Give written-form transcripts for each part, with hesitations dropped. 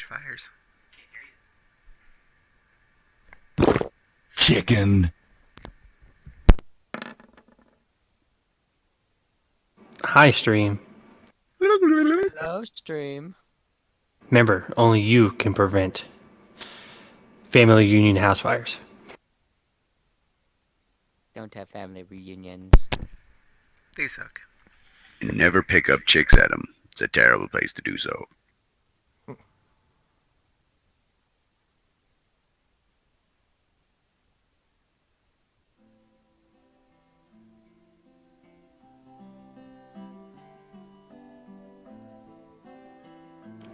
fires. Chicken. Hi, stream. Hello, stream. Remember, only you can prevent family reunion house fires. Don't have family reunions. They suck. Never pick up chicks at them. It's a terrible place to do so.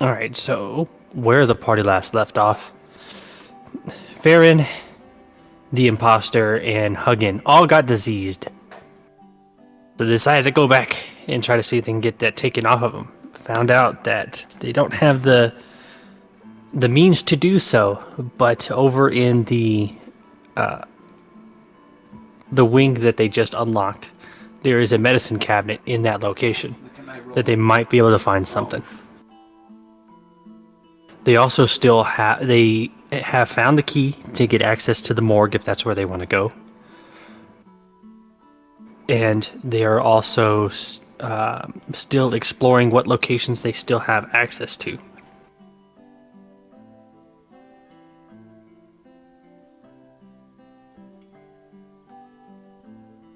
Alright, so where the party last left off, Farron, the imposter, and Huggin all got diseased. So they decided to go back and try to see if they can get that taken off of them. Found out that they don't have the means to do so, but over in the wing that they just unlocked, there is a medicine cabinet in that location that they might be able to find something. They also still have found the key to get access to the morgue if that's where they want to go. And they are also still exploring what locations they still have access to.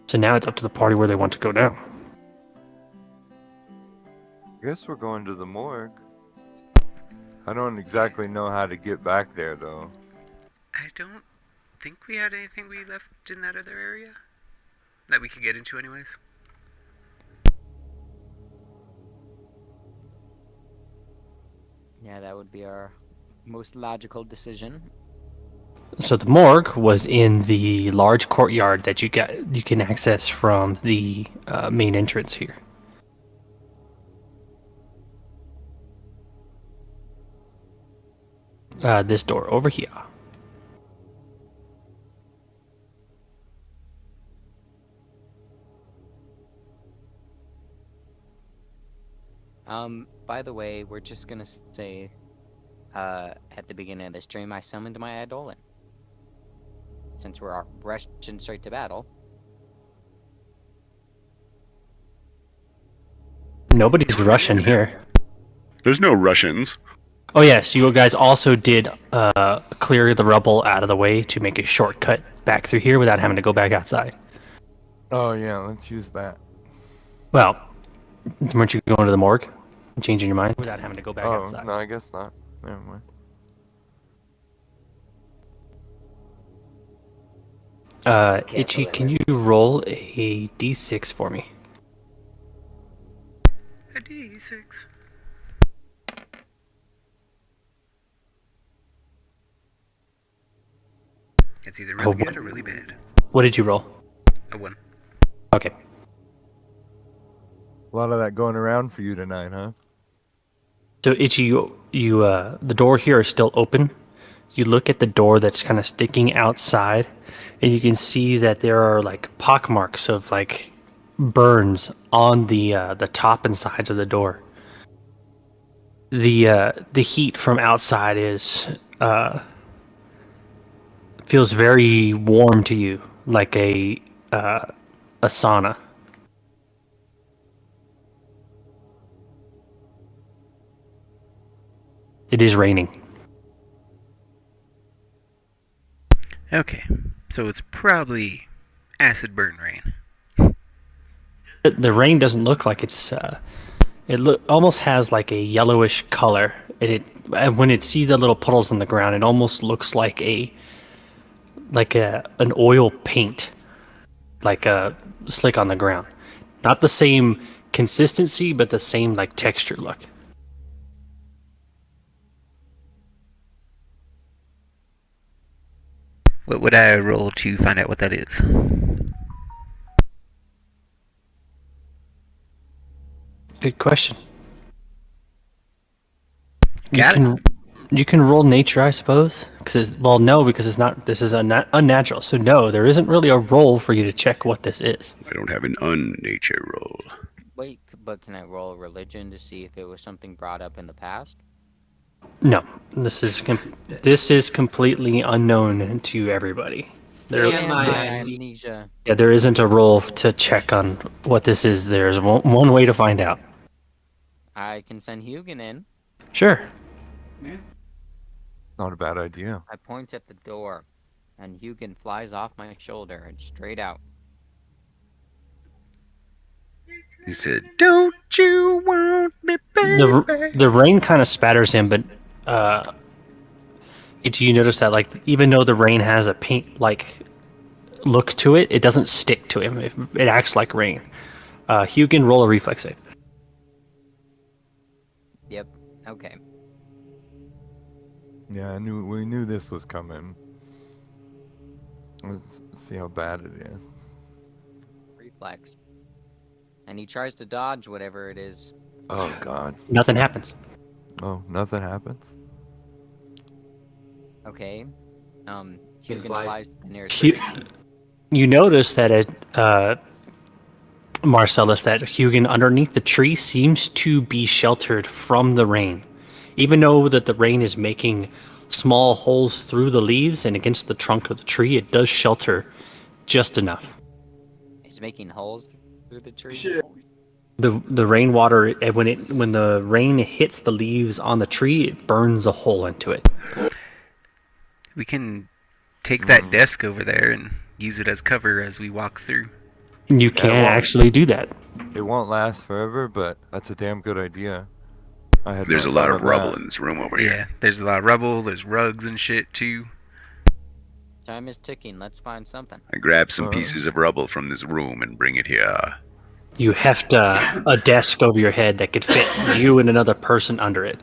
So now it's up to the party where they want to go now. I guess we're going to the morgue. I don't exactly know how to get back there, though. I don't think we had anything we left in that other area that we could get into anyways. Yeah, that would be our most logical decision. So the morgue was in the large courtyard that you can access from the main entrance here. This door over here. By the way, we're just gonna say, at the beginning of the stream, I summoned my Eidolon. Since we're rushing straight to battle. Nobody's rushing here. There's no Russians. Oh yes, you guys also did clear the rubble out of the way to make a shortcut back through here without having to go back outside. Oh, yeah, let's use that. Well, weren't you going to the morgue and changing your mind without having to go back Oh, outside? no, I guess not. Never mind. Itchy, can you roll a d6 for me? A D6. It's either really good or really bad. What did you roll? A 1. Okay. A lot of that going around for you tonight, huh? So Itchy, you the door here is still open. You look at the door that's kind of sticking outside, and you can see that there are like pockmarks of like burns on the top and sides of the door. The heat from outside is feels very warm to you, like a sauna. It is raining. Okay, so it's probably acid burn rain. The rain doesn't look like it's. It almost has like a yellowish color. And when it sees the little puddles on the ground, it almost looks like an oil paint, like a slick on the ground. Not the same consistency, but the same like texture look. What would I roll to find out what that is? Good question. Got it. You can roll nature, I suppose. Because it's not. This is unnatural. So no, there isn't really a roll for you to check what this is. I don't have an unnature roll. Wait, but can I roll religion to see if it was something brought up in the past? No, this is completely unknown to everybody. There, Damn my amnesia. yeah, there isn't a roll to check on what this is. There's one way to find out. I can send Hugin in. Sure. Not a bad idea. I point at the door, and Hugin flies off my shoulder and straight out. He said, "Don't you want me, baby?" The rain kind of spatters him, but do you notice that, like, even though the rain has a paint like look to it, it doesn't stick to him. It acts like rain. Hugin, roll a reflex save. Yep. Okay. Yeah, we knew this was coming. Let's see how bad it is. Reflex. And he tries to dodge whatever it is. Oh God. Nothing happens. Oh, nothing happens. Okay. Hugin flies to the nearest Hu- tree. you notice that Marcellus, that Hugin underneath the tree seems to be sheltered from the rain. Even though that the rain is making small holes through the leaves and against the trunk of the tree, it does shelter just enough. He's making holes through the tree. The rainwater, when the rain hits the leaves on the tree, it burns a hole into it. We can take that desk over there and use it as cover as we walk through. You can actually do that. It won't last forever, but that's a damn good idea. There's a lot of rubble in this room over Yeah, here. there's a lot of rubble. There's rugs and shit too. Time is ticking. Let's find something. I grab some pieces of rubble from this room and bring it here. You heft a desk over your head that could fit you and another person under it.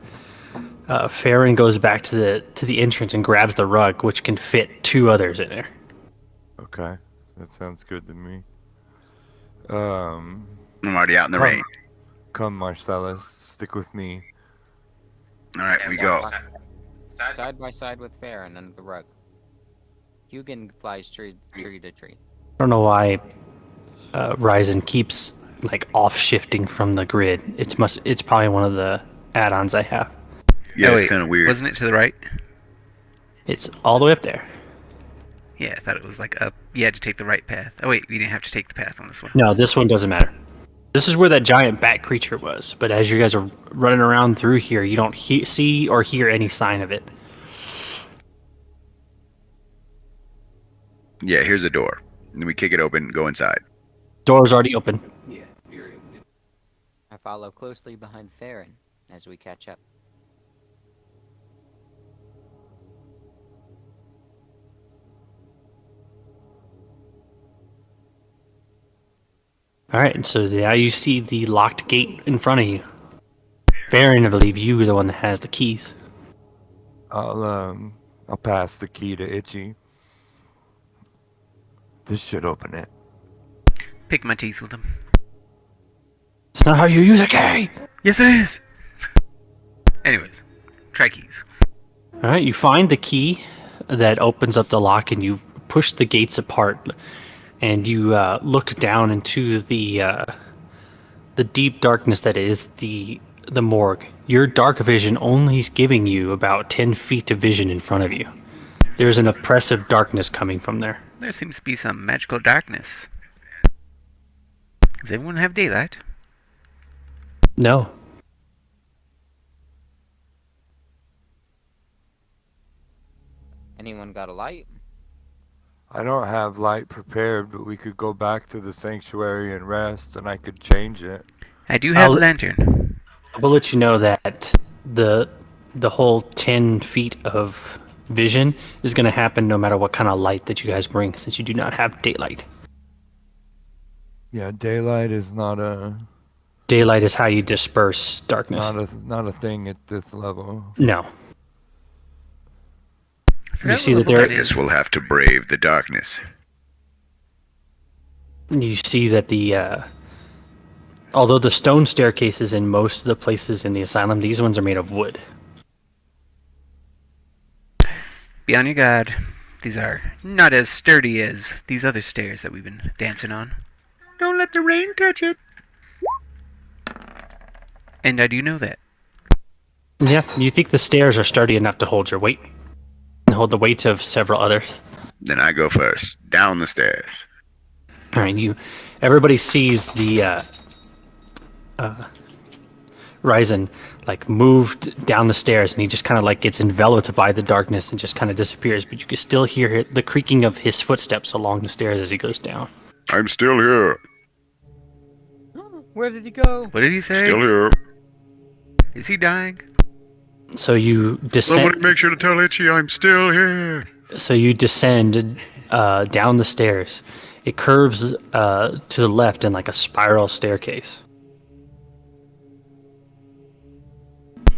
Farron goes back to the entrance and grabs the rug, which can fit two others in there. Okay, that sounds good to me. I'm already out in the rain. Come, Marcellus, stick with me. All right, we go. Side by side with Farron under the rug. Hugin flies tree to tree. I don't know why Ryzen keeps like off shifting from the grid. It's probably one of the add-ons I have. Yeah, Oh, it's wait, kind of weird. Wasn't it to the right? It's all the way up there. Yeah, I thought it was like up. You had to take the right path. Oh wait, we didn't have to take the path on this one. No, this one doesn't matter. This is where that giant bat creature was, but as you guys are running around through here, you don't see or hear any sign of it. Yeah, here's a door. And we kick it open and go inside. Door's already open. I follow closely behind Farron as we catch up. All right, so now you see the locked gate in front of you. Farron, I believe you are the one that has the keys. I'll pass the key to Itchy. This should open it. Pick my teeth with them. It's not how you use a key. Yes, it is. Anyways, try keys. All right, you find the key that opens up the lock, and you push the gates apart, and you look down into the deep darkness that is the morgue. Your dark vision only is giving you about 10 feet of vision in front of you. There's an oppressive darkness coming from there. There seems to be some magical darkness. Does everyone have daylight? No. Anyone got a light? I don't have light prepared, but we could go back to the sanctuary and rest, and I could change it. I do have a I'll- lantern. I will let you know that the whole 10 feet of vision is going to happen no matter what kind of light that you guys bring, since you do not have daylight. Yeah, daylight is not a Daylight is how you disperse darkness. not a thing at this level. No. I forgot You see what that level there- that I guess is. we'll have to brave the darkness. You see that although the stone staircases in most of the places in the asylum, these ones are made of wood. Be on your guard. These are not as sturdy as these other stairs that we've been dancing on. Don't let the rain touch it. And I do know that. Yeah, you think the stairs are sturdy enough to hold your weight, and hold the weight of several others. Then I go first. Down the stairs. All right, everybody sees the Ryzen like moved down the stairs, and he just kind of like gets enveloped by the darkness and just kind of disappears. But you can still hear the creaking of his footsteps along the stairs as he goes down. I'm still here. Where did he go? What did he say? Still here. Is he dying? So you Somebody descend. make sure to tell Itchy I'm still here. So you descend down the stairs. It curves to the left in like a spiral staircase.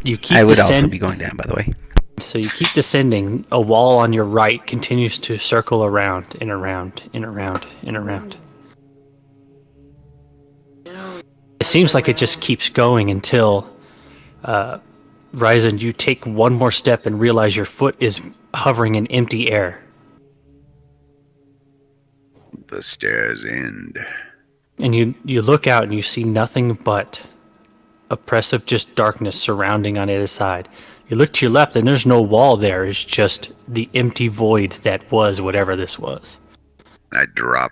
You keep I would descend- also be going down, by the way. So you keep descending. A wall on your right continues to circle around and around and around and around. It seems like it just keeps going until, Ryzen, you take one more step and realize your foot is hovering in empty air. The stairs end. And you look out and you see nothing but oppressive just darkness surrounding on either side. You look to your left and there's no wall there. It's just the empty void that was whatever this was. I drop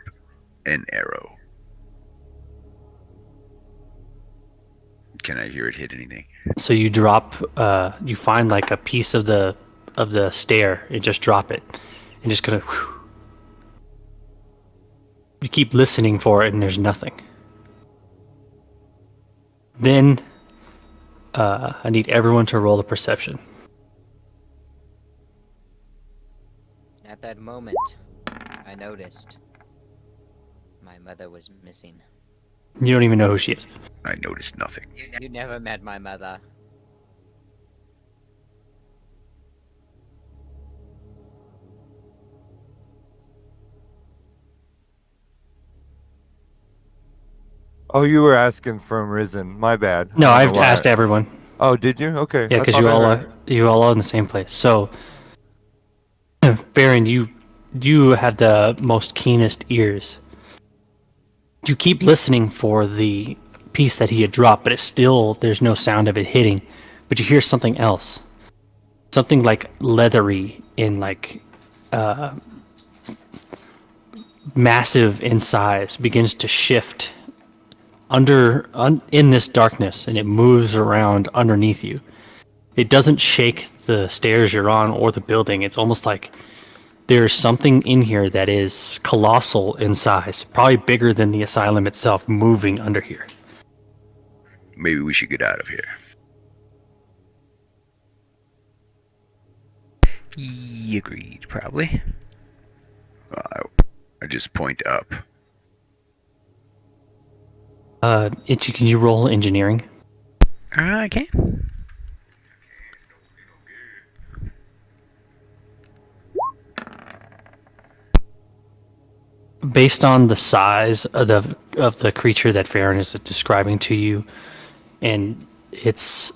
an arrow. Can I hear it hit anything? So you drop, you find like a piece of the stair and just drop it, and just kind of. You keep listening for it, and there's nothing. Then, I need everyone to roll a perception. At that moment, I noticed my mother was missing. You don't even know who she is. I noticed nothing. You never met my mother. Oh, you were asking from Risen. My bad. No, I don't I've know why. asked everyone. Oh, did you? Okay. Yeah, I because thought you I all heard. are in the same place. So, Baron, you had the most keenest ears. You keep listening for the piece that he had dropped, but there's no sound of it hitting. But you hear something else, something like leathery and like massive in size begins to shift in this darkness, and it moves around underneath you. It doesn't shake the stairs you're on or the building. It's almost like there's something in here that is colossal in size, probably bigger than the asylum itself, moving under here. Maybe we should get out of here. Agreed, probably. I just point up. Itchy, can you roll engineering? I can. Based on the size of the creature that Farron is describing to you, and its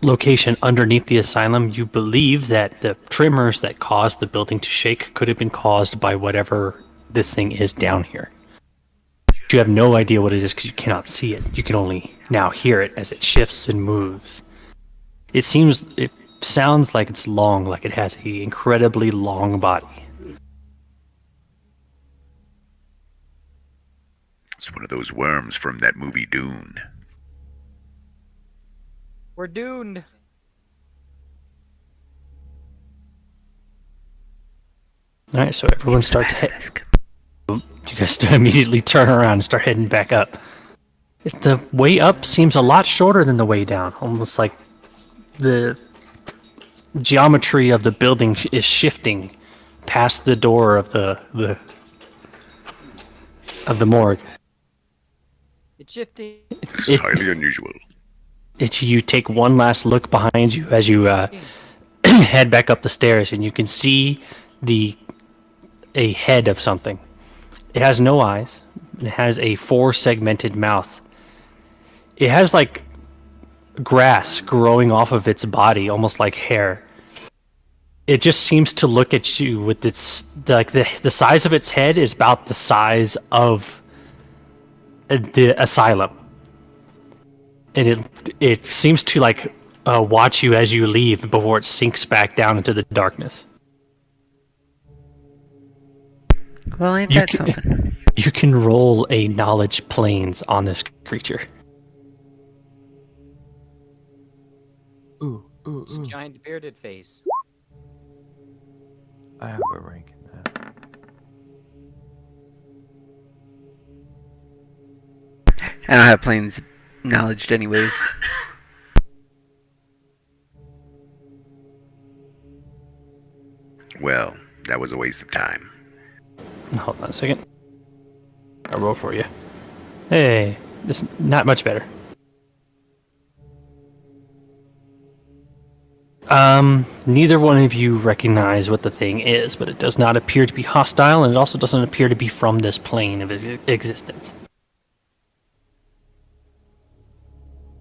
location underneath the asylum, you believe that the tremors that caused the building to shake could have been caused by whatever this thing is down here. You have no idea what it is because you cannot see it. You can only now hear it as it shifts and moves. It sounds like it's long, like it has an incredibly long body. It's one of those worms from that movie Dune. We're doomed. All right, so everyone starts Basilisk. You guys immediately turn around and start heading back up. The way up seems a lot shorter than the way down. Almost like the geometry of the building is shifting past the door of the morgue. It's shifting. This It- is highly unusual. You take one last look behind you as you head back up the stairs, and you can see a head of something. It has no eyes. It has a 4-segmented mouth. It has like grass growing off of its body, almost like hair. It just seems to look at you with its the size of its head is about the size of the asylum. And it seems to like watch you as you leave before it sinks back down into the darkness. Well, ain't You that can- something? You can roll a knowledge planes on this creature. Ooh, ooh, It's ooh. giant bearded face. I have a rank in that. I don't have planes knowledge anyways. Well, that was a waste of time. Hold on a second. I'll roll for you. Hey, it's not much better. Neither one of you recognize what the thing is, but it does not appear to be hostile, and it also doesn't appear to be from this plane of existence.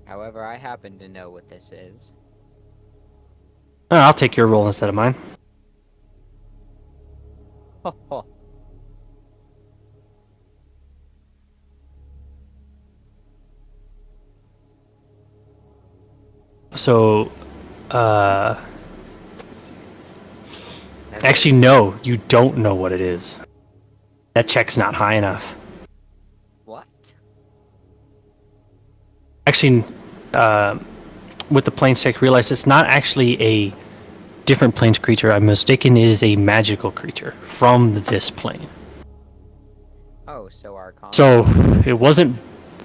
However, I happen to know what this is. I'll take your roll instead of mine. So, actually, no, you don't know what it is. That check's not high enough. What? Actually, with the planes check, realize it's not actually a different planes creature. I'm mistaken. It is a magical creature from this plane. Oh, so our So it wasn't.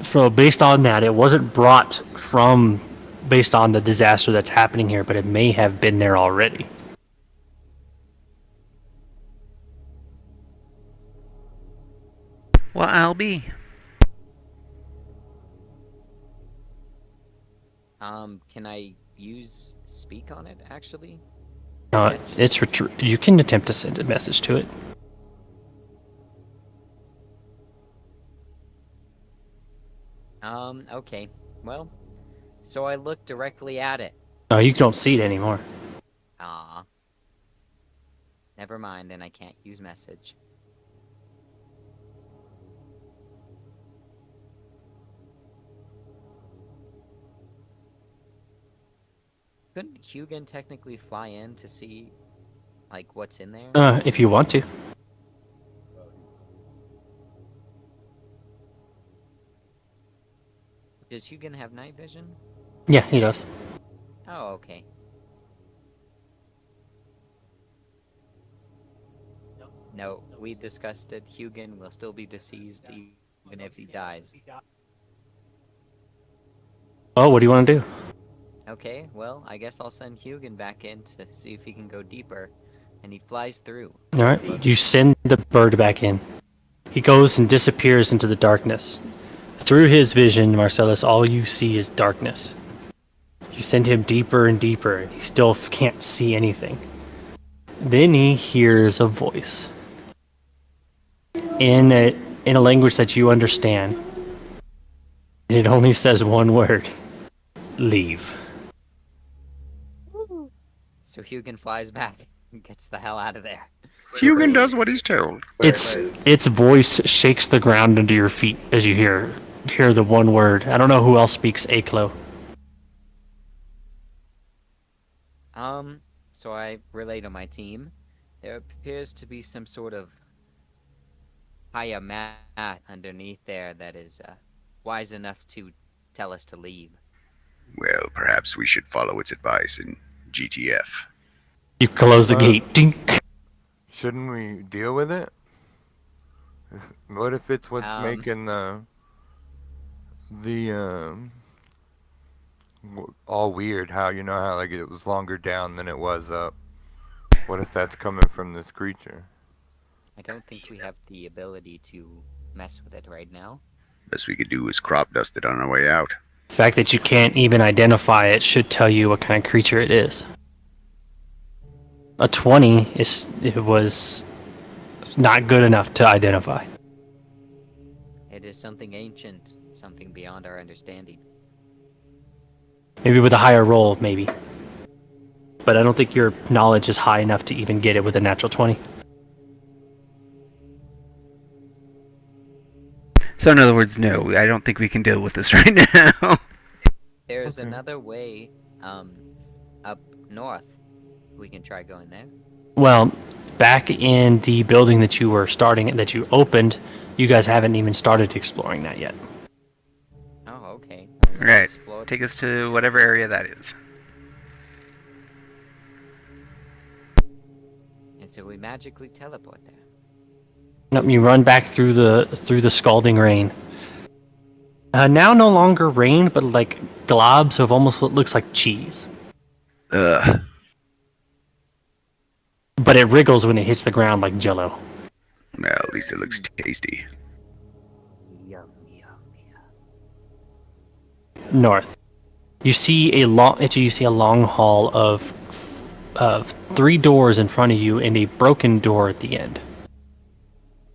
So based on that, it wasn't brought from based on the disaster that's happening here, but it may have been there already. Well, I'll be. Can I use speak on it actually? You can attempt to send a message to it. Okay. Well, so I look directly at it. No, you don't see it anymore. Ah. Never mind, then I can't use message. Couldn't Hugin technically fly in to see, like, what's in there? If you want to. Does Hugin have night vision? Yeah, he does. Oh, okay. No, we discussed it. Hugin will still be deceased even if he dies. Oh, what do you want to do? Okay, well, I guess I'll send Hugin back in to see if he can go deeper. And he flies through. All right, you send the bird back in. He goes and disappears into the darkness. Through his vision, Marcellus, all you see is darkness. You send him deeper and deeper, and he still can't see anything. Then he hears a voice in a language that you understand. It only says one word: leave. So Hugin flies back and gets the hell out of there. Hugin does what he's told. Its voice shakes the ground under your feet as you hear the one word. I don't know who else speaks Aklo. So I relay to my team. There appears to be some sort of higher mat underneath there that is wise enough to tell us to leave. Well, perhaps we should follow its advice and GTF. You close the gate. Ding. Shouldn't we deal with it? What if it's what's making all weird? How you know how like it was longer down than it was up? What if that's coming from this creature? I don't think we have the ability to mess with it right now. Best we could do is crop dust it on our way out. The fact that you can't even identify it should tell you what kind of creature it is. A 20 was not good enough to identify. It is something ancient, something beyond our understanding. Maybe with a higher roll, maybe. But I don't think your knowledge is high enough to even get it with a natural 20. So in other words, no, I don't think we can deal with this right now. There's another way up north. We can try going there. Well, back in the building that you were starting, that you opened, you guys haven't even started exploring that yet. Oh, okay. Right. Explore. Take us to whatever area that is. And so we magically teleport there. Nope, you run back through the scalding rain. Now no longer rain, but like globs of almost what looks like cheese. Ugh. But it wriggles when it hits the ground like Jello. Well, at least it looks tasty. Yum, yum, yum. North. You see a long hall of 3 doors in front of you and a broken door at the end.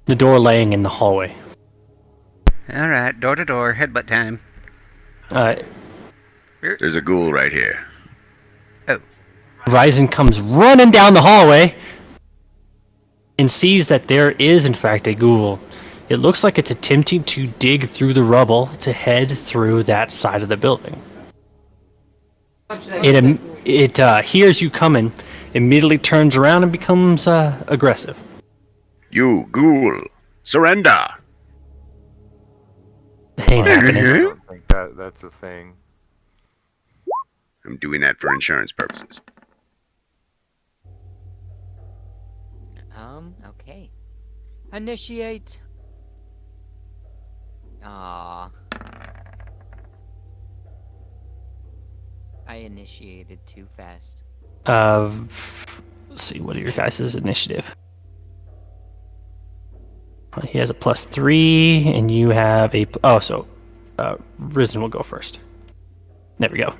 The door laying in the hallway. Alright, door to door, headbutt time. There's a ghoul right here. Oh, Ryzen comes running down the hallway and sees that there is in fact a ghoul. It looks like it's attempting to dig through the rubble to head through that side of the building. It hears you coming, immediately turns around and becomes aggressive. You, ghoul, surrender! Ain't I happening. don't think that's a thing. I'm doing that for insurance purposes. Okay. Initiate. Ah. I initiated too fast. Let's see, what are your guys' initiative? He has a +3, and you have a... Risen will go first. There we go.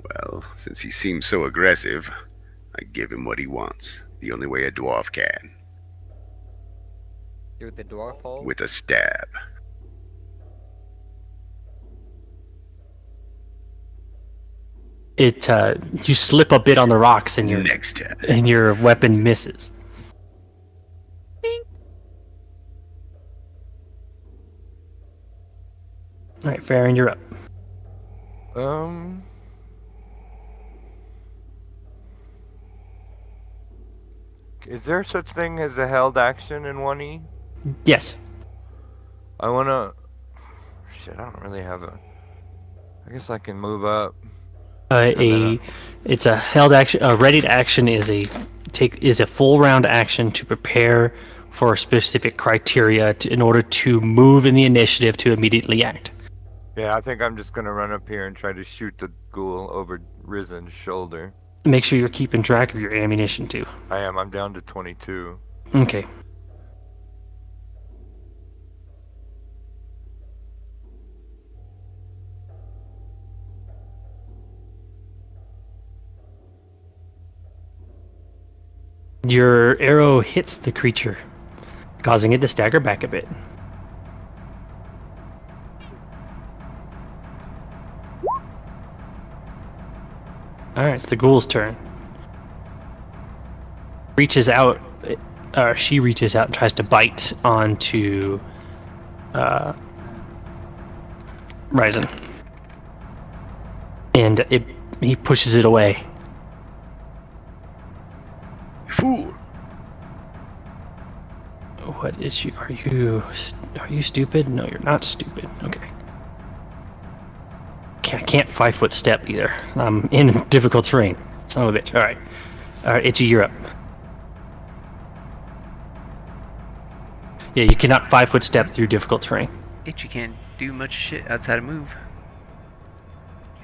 Well, since he seems so aggressive, I give him what he wants. The only way a dwarf can. Through the dwarf hole? With a stab. You slip a bit on the rocks, and Next time. your weapon misses. All right, Farron, you're up. Is there such thing as a held action in 1E? Yes. I wanna... Shit, I don't really have a... I guess I can move up. It's a held action. A readied action is a full round action to prepare for a specific criteria in order to move in the initiative to immediately act. Yeah, I think I'm just gonna run up here and try to shoot the ghoul over Rizen's shoulder. Make sure you're keeping track of your ammunition too. I am. I'm down to 22. Okay. Your arrow hits the creature, causing it to stagger back a bit. Alright, it's the ghoul's turn. She reaches out and tries to bite onto Ryzen. And he pushes it away. Fool! What is you? Are you stupid? No, you're not stupid. Okay. I can't 5-foot step either. I'm in difficult terrain. Son of a bitch. All right, Itchy, you're up. Yeah, you cannot 5-foot step through difficult terrain. Itchy can't do much shit outside of move.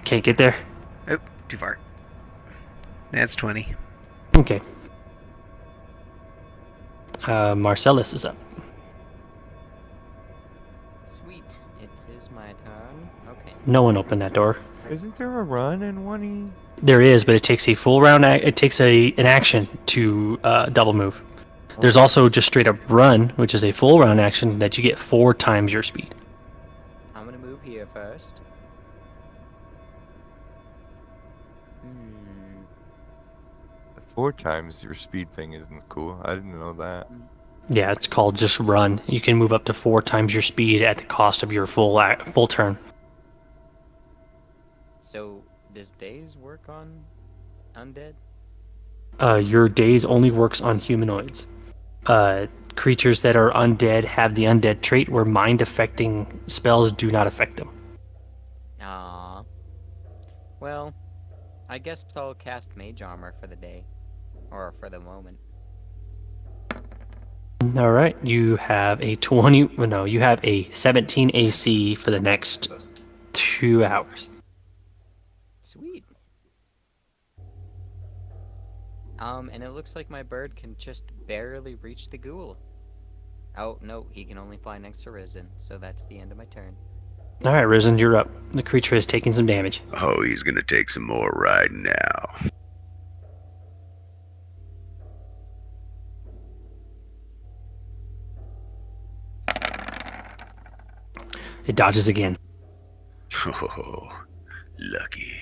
Can't get there. Oh, too far. That's 20. Okay. Marcellus is up. Sweet. It is my turn. Okay. No one opened that door. Isn't there a run in 1E? There is, but it takes a full round. It takes an action to double move. There's also just straight up run, which is a full round action that you get 4 times your speed. I'm gonna move here first. 4 times your speed thing isn't cool. I didn't know that. Yeah, it's called just run. You can move up to 4 times your speed at the cost of your full turn. So, does days work on undead? Your daze only works on humanoids. Creatures that are undead have the undead trait where mind-affecting spells do not affect them. Ah. Well, I guess I'll cast Mage Armor for the day. Or for the moment. All right, you have a 20. No, you have a 17 AC for the next 2 hours. Sweet. And it looks like my bird can just barely reach the ghoul. Oh, no, he can only fly next to Risen, so that's the end of my turn. All right, Risen, you're up. The creature is taking some damage. Oh, he's gonna take some more right now. It dodges again. Oh, lucky.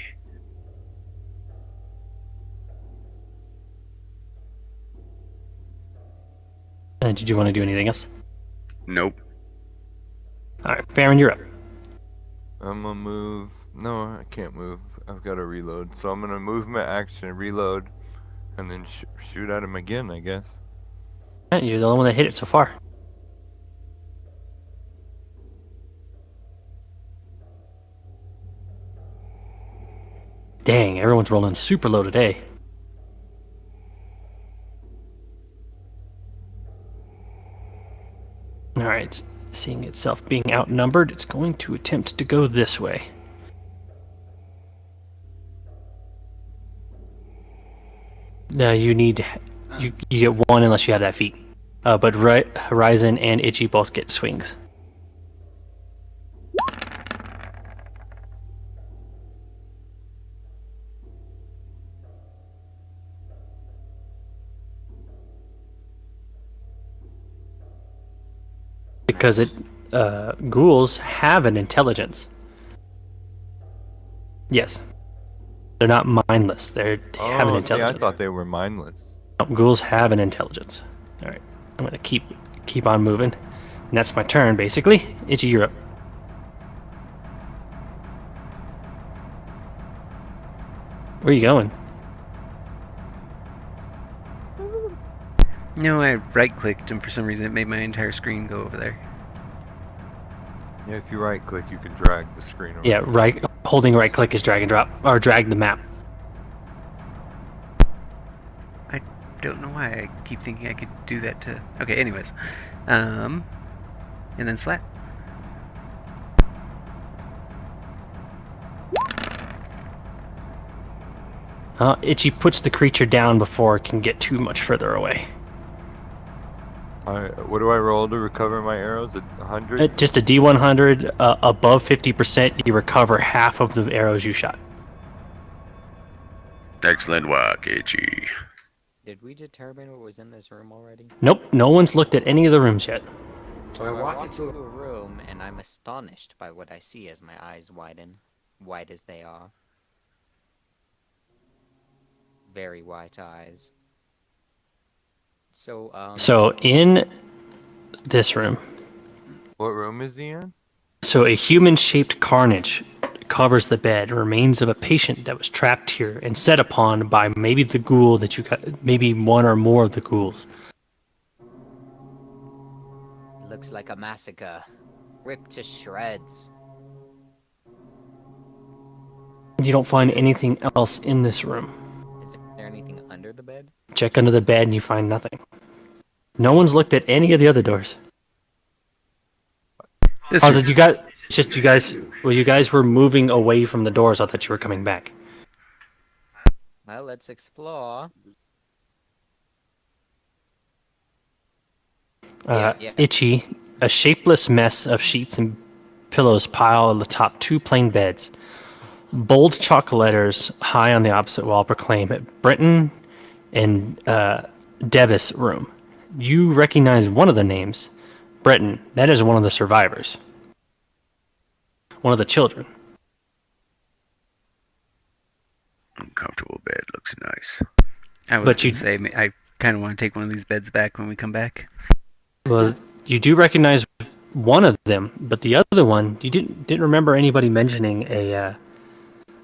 Did you want to do anything else? Nope. All right, Farron, you're up. I'm gonna move. No, I can't move. I've got to reload. So I'm gonna move my action, reload, and then shoot at him again, I guess. Yeah, you're the only one that hit it so far. Dang, everyone's rolling super low today. Alright, seeing itself being outnumbered, it's going to attempt to go this way. Now you need... You get one unless you have that feat. But Horizon and Itchy both get swings. Because ghouls have an intelligence. Yes. They're not mindless. They have an See, intelligence. I thought they were mindless. No, ghouls have an intelligence. All right, I'm gonna keep on moving, and that's my turn basically. Itchy, you're up. Where are you going? No, I right-clicked, and for some reason it made my entire screen go over there. Yeah, if you right click, you can drag the screen over. Yeah, right. Holding right click is drag and drop, or drag the map. I don't know why I keep thinking I could do that to... Okay, anyways. And then slap. Itchy puts the creature down before it can get too much further away. Alright, what do I roll to recover my arrows? At 100? Just a D100, above 50%, you recover half of the arrows you shot. Excellent work, Itchy. Did we determine what was in this room already? Nope, no one's looked at any of the rooms yet. So I walk into a room, and I'm astonished by what I see as my eyes widen. Wide as they are. Very white eyes. So in this room, What room is he in? so a human-shaped carnage covers the bed, remains of a patient that was trapped here and set upon by maybe the ghoul that you got, maybe one or more of the ghouls. Looks like a massacre. Ripped to shreds. You don't find anything else in this room. Is there anything under the bed? Check under the bed and you find nothing. No one's looked at any of the other doors. This Oh, is- did you guys? It's just you guys. Well, you guys were moving away from the doors. I thought you were coming back. Well, let's explore. Yeah. Itchy, a shapeless mess of sheets and pillows pile on the top two plain beds. Bold chalk letters high on the opposite wall proclaim it Brenton and Devis room. You recognize one of the names, Breton. That is one of the survivors. One of the children. Uncomfortable bed looks nice. I was But going you- to say, I kind of want to take one of these beds back when we come back. Well, you do recognize one of them, but the other one, you didn't remember anybody mentioning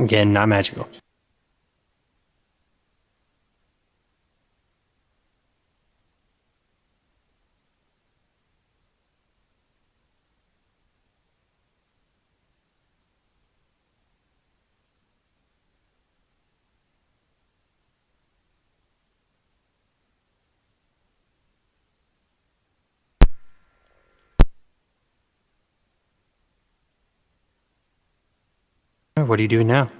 Again, not magical. What are you doing now?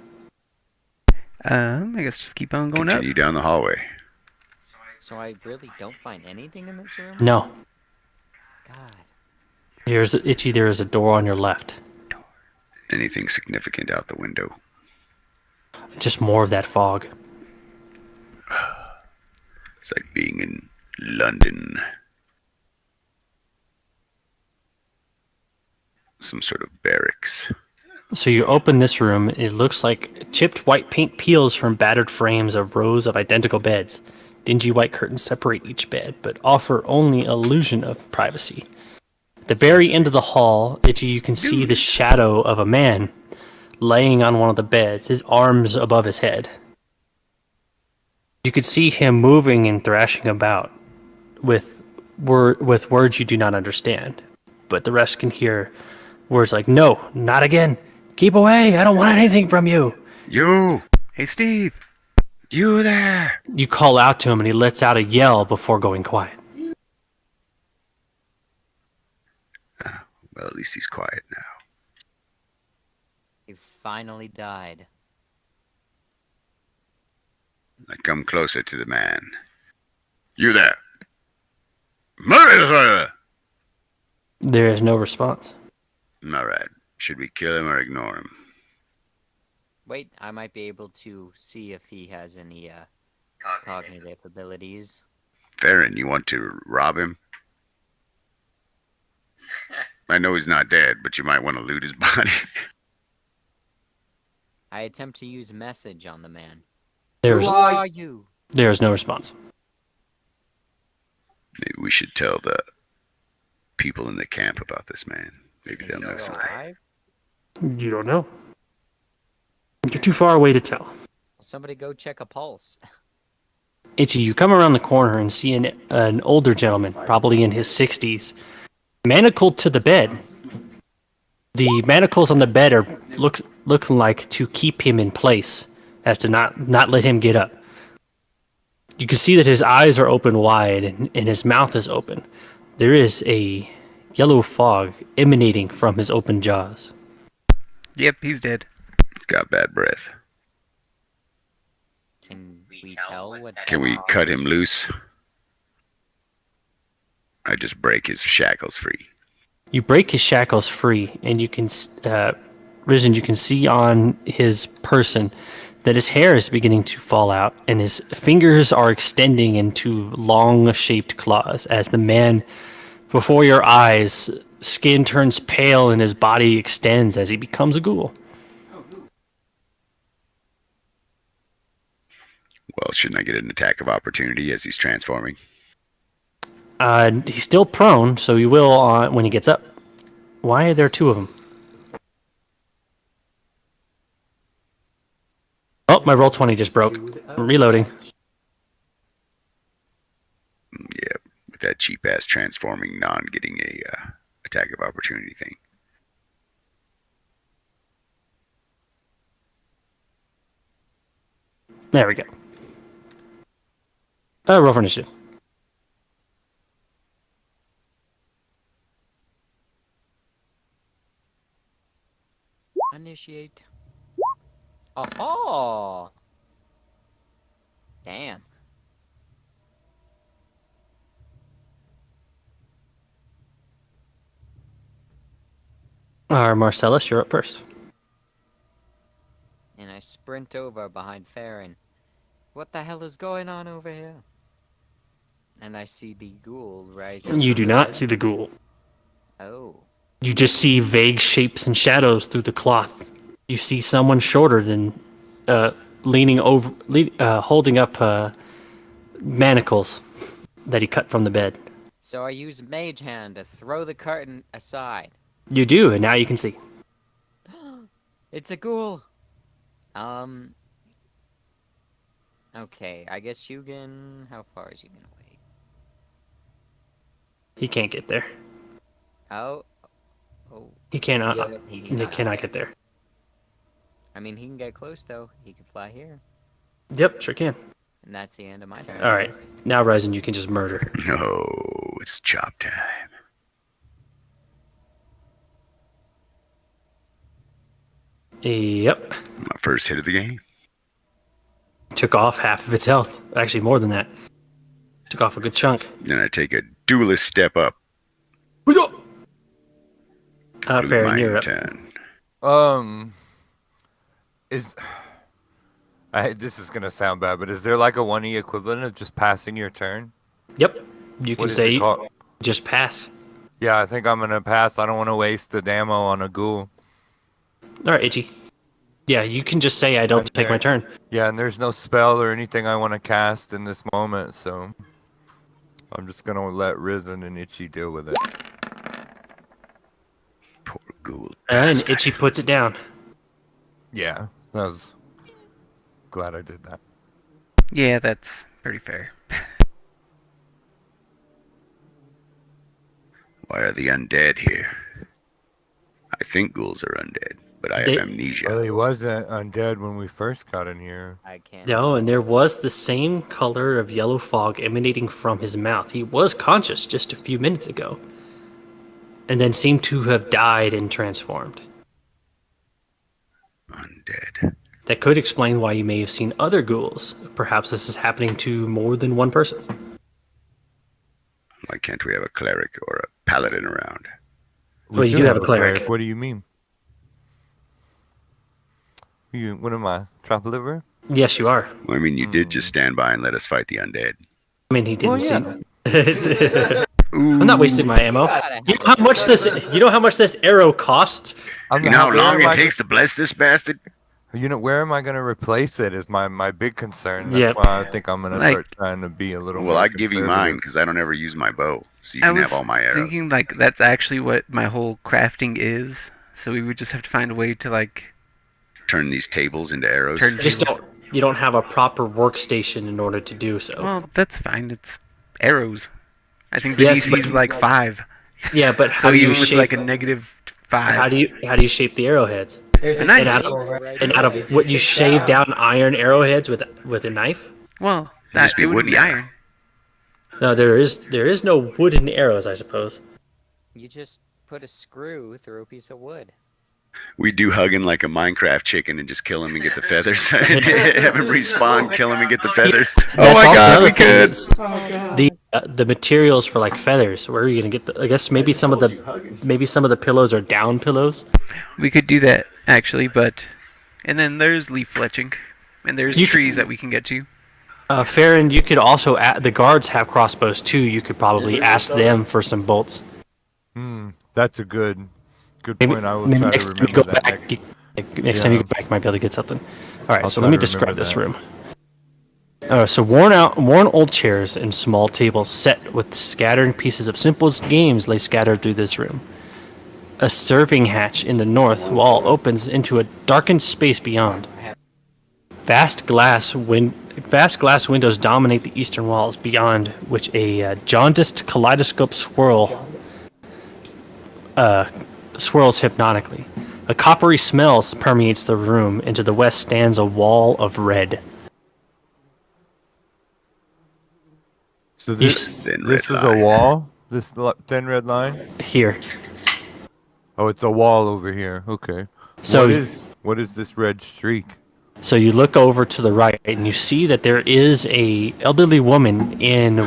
I guess just keep on going up. Continue down the hallway. So I really don't find anything in this room? No. God. There's Itchy. There is a door on your left. Anything significant out the window? Just more of that fog. It's like being in London. Some sort of barracks. So you open this room. It looks like chipped white paint peels from battered frames of rows of identical beds. Dingy white curtains separate each bed, but offer only illusion of privacy. At the very end of the hall, Itchy, you can see the shadow of a man laying on one of the beds, his arms above his head. You could see him moving and thrashing about with words you do not understand, but the rest can hear words like, "No, not again. Keep away. I don't want anything from you." You! Hey, Steve. You there! You call out to him and he lets out a yell before going quiet. Well, at least he's quiet now. He finally died. I come closer to the man. You there! Murder! There is no response. Alright. Should we kill him or ignore him? Wait, I might be able to see if he has any cognitive abilities. Farron, you want to rob him? I know he's not dead, but you might want to loot his body. I attempt to use message on the man. There's Who are you? there is no response. Maybe we should tell the people in the camp about this man. Maybe Is they'll he know still something. alive? You don't know. You're too far away to tell. Somebody go check a pulse. Itchy, you come around the corner and see an older gentleman, probably in his 60s, manacled to the bed. The manacles on the bed are looking like to keep him in place, as to not let him get up. You can see that his eyes are open wide and his mouth is open. There is a yellow fog emanating from his open jaws. Yep, he's dead. He's got bad breath. Can we tell what? Can we cut him loose? I just break his shackles free. You break his shackles free, and you can, Risen, you can see on his person that his hair is beginning to fall out, and his fingers are extending into long-shaped claws as the man before your eyes, skin turns pale and his body extends as he becomes a ghoul. Well, shouldn't I get an attack of opportunity as he's transforming? He's still prone, so he will when he gets up. Why are there two of them? Oh, my roll 20 just broke. I'm reloading. Yeah, with that cheap ass transforming, getting a attack of opportunity thing. There we go. Roll for initiative. Initiate. Oh! Damn. Marcellus, you're up first. And I sprint over behind Farron. What the hell is going on over here? And I see the ghoul rising. You do not see the ghoul. Oh. You just see vague shapes and shadows through the cloth. You see someone shorter than leaning over, holding up manacles that he cut from the bed. So I use Mage Hand to throw the curtain aside. You do, and now you can see. It's a ghoul. Um. Okay, I guess Shugen. How far is Shugen away? He can't get there. Oh. Oh. He cannot. Yeah, he He cannot cannot get there. I mean, he can get close though. He can fly here, Yep, sure can. and that's the end of my turn. All right, now Ryzen, you can just murder. No, it's chop time. Yep, My first hit of the game. took off half of its health. Actually, more than that. Took off a good chunk. Then I take a duelist step up. Fair, my you're up. turn. Is this is gonna sound bad, but is there like a 1E equivalent of just passing your turn? Yep, you can What is say it called? just pass. Yeah, I think I'm gonna pass. I don't want to waste the damo on a ghoul. All right, Itchy. Yeah, you can just say I don't take my turn. Yeah, and there's no spell or anything I want to cast in this moment, so I'm just gonna let Risen and Itchy deal with it. Poor ghoul. And bastard. Itchy puts it down. Yeah, that was glad I did that. Yeah, that's pretty fair. Why are the undead here? I think ghouls are undead, but I They- have amnesia. Well, he wasn't undead when we first got in here. I can't. No, and there was the same color of yellow fog emanating from his mouth. He was conscious just a few minutes ago, and then seemed to have died and transformed. Undead. That could explain why you may have seen other ghouls. Perhaps this is happening to more than one person. Why can't we have a cleric or a paladin around? Well, you do have a cleric. What do you mean? What am I? Trap liver? Yes, you are. Well, I mean, you did just stand by and let us fight the undead. I mean, he didn't yeah. I'm not wasting my ammo. You know how much this? You know how much this arrow costs? You know how long it takes to bless this bastard? You know, where am I gonna replace it? Is my big concern. That's Yep. why I think I'm gonna Like- start trying to be a little. Well, more I'd give you mine conservative. because I don't ever use my bow, so you I can was have all my arrows. thinking like that's actually what my whole crafting is. So we would just have to find a way to like Turn these tables into arrows. turn. You just don't. You don't have a proper workstation in order to do so. Well, that's fine. It's arrows. I think the Yes, DC is but- like 5. Yeah, but how So do you even with shape? like a -5. How do you shape the arrowheads? a knife. And out of what you shave down iron arrowheads with a knife? Well, just that be it wouldn't be wooden iron. No, there is no wooden arrows, I suppose. You just put a screw through a piece of wood. We do hugging like a Minecraft chicken and just kill him and get the feathers. Have him respawn, kill him and get the feathers. Oh my also God, another we thing could. is the materials for like feathers. Where are you gonna get the? I guess maybe some of the pillows are down pillows. We could do that actually, but and then there's leaf fletching, and there's You trees that we can get to. Farron, you could also the guards have crossbows too. You could probably ask them for some bolts. That's a good Maybe, point. I will maybe try next to time you go remember that. back, next time you go back, you might be able to get something. All right, I'll so try let me to describe remember this that. room. So worn old chairs and small tables set with scattering pieces of simple games lay scattered through this room. A serving hatch in the north wall opens into a darkened space beyond. Vast glass windows dominate the eastern walls, beyond which a jaundiced kaleidoscope swirls hypnotically. A coppery smell permeates the room. And to the west stands a wall of red. So You this Thin this red is a line. wall. This thin red line. Here. Oh, it's a wall over here. Okay. So- what is this red streak? So you look over to the right and you see that there is a elderly woman in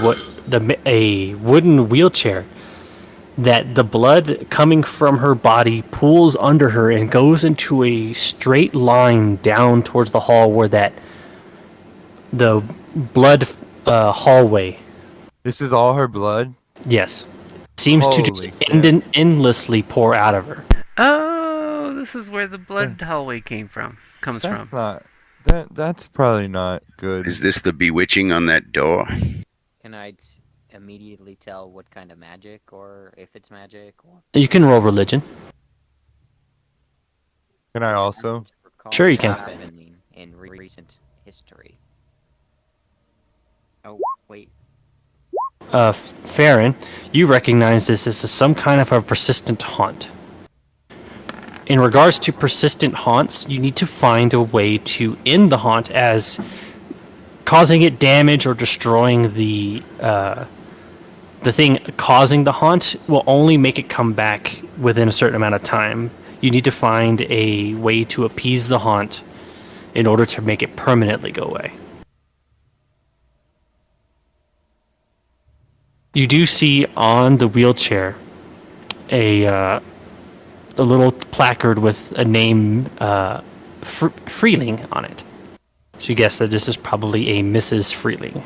a wooden wheelchair. That the blood coming from her body pools under her and goes into a straight line down towards the hall where the blood hallway. This is all her blood. Yes, seems to just Holy endlessly pour out of her. Oh, this is where the blood hallway comes That's from. not. That's probably not good. Is this the bewitching on that door? Can I immediately tell what kind of magic, or if it's magic, or You can roll religion. Can I also? Sure you can. I mean, in recent history. Oh, wait. Farron, you recognize this as some kind of a persistent haunt. In regards to persistent haunts, you need to find a way to end the haunt as causing it damage or destroying the thing causing the haunt will only make it come back within a certain amount of time. You need to find a way to appease the haunt in order to make it permanently go away. You do see on the wheelchair a little placard with a name Freeling on it. So you guess that this is probably a Mrs. Freeling.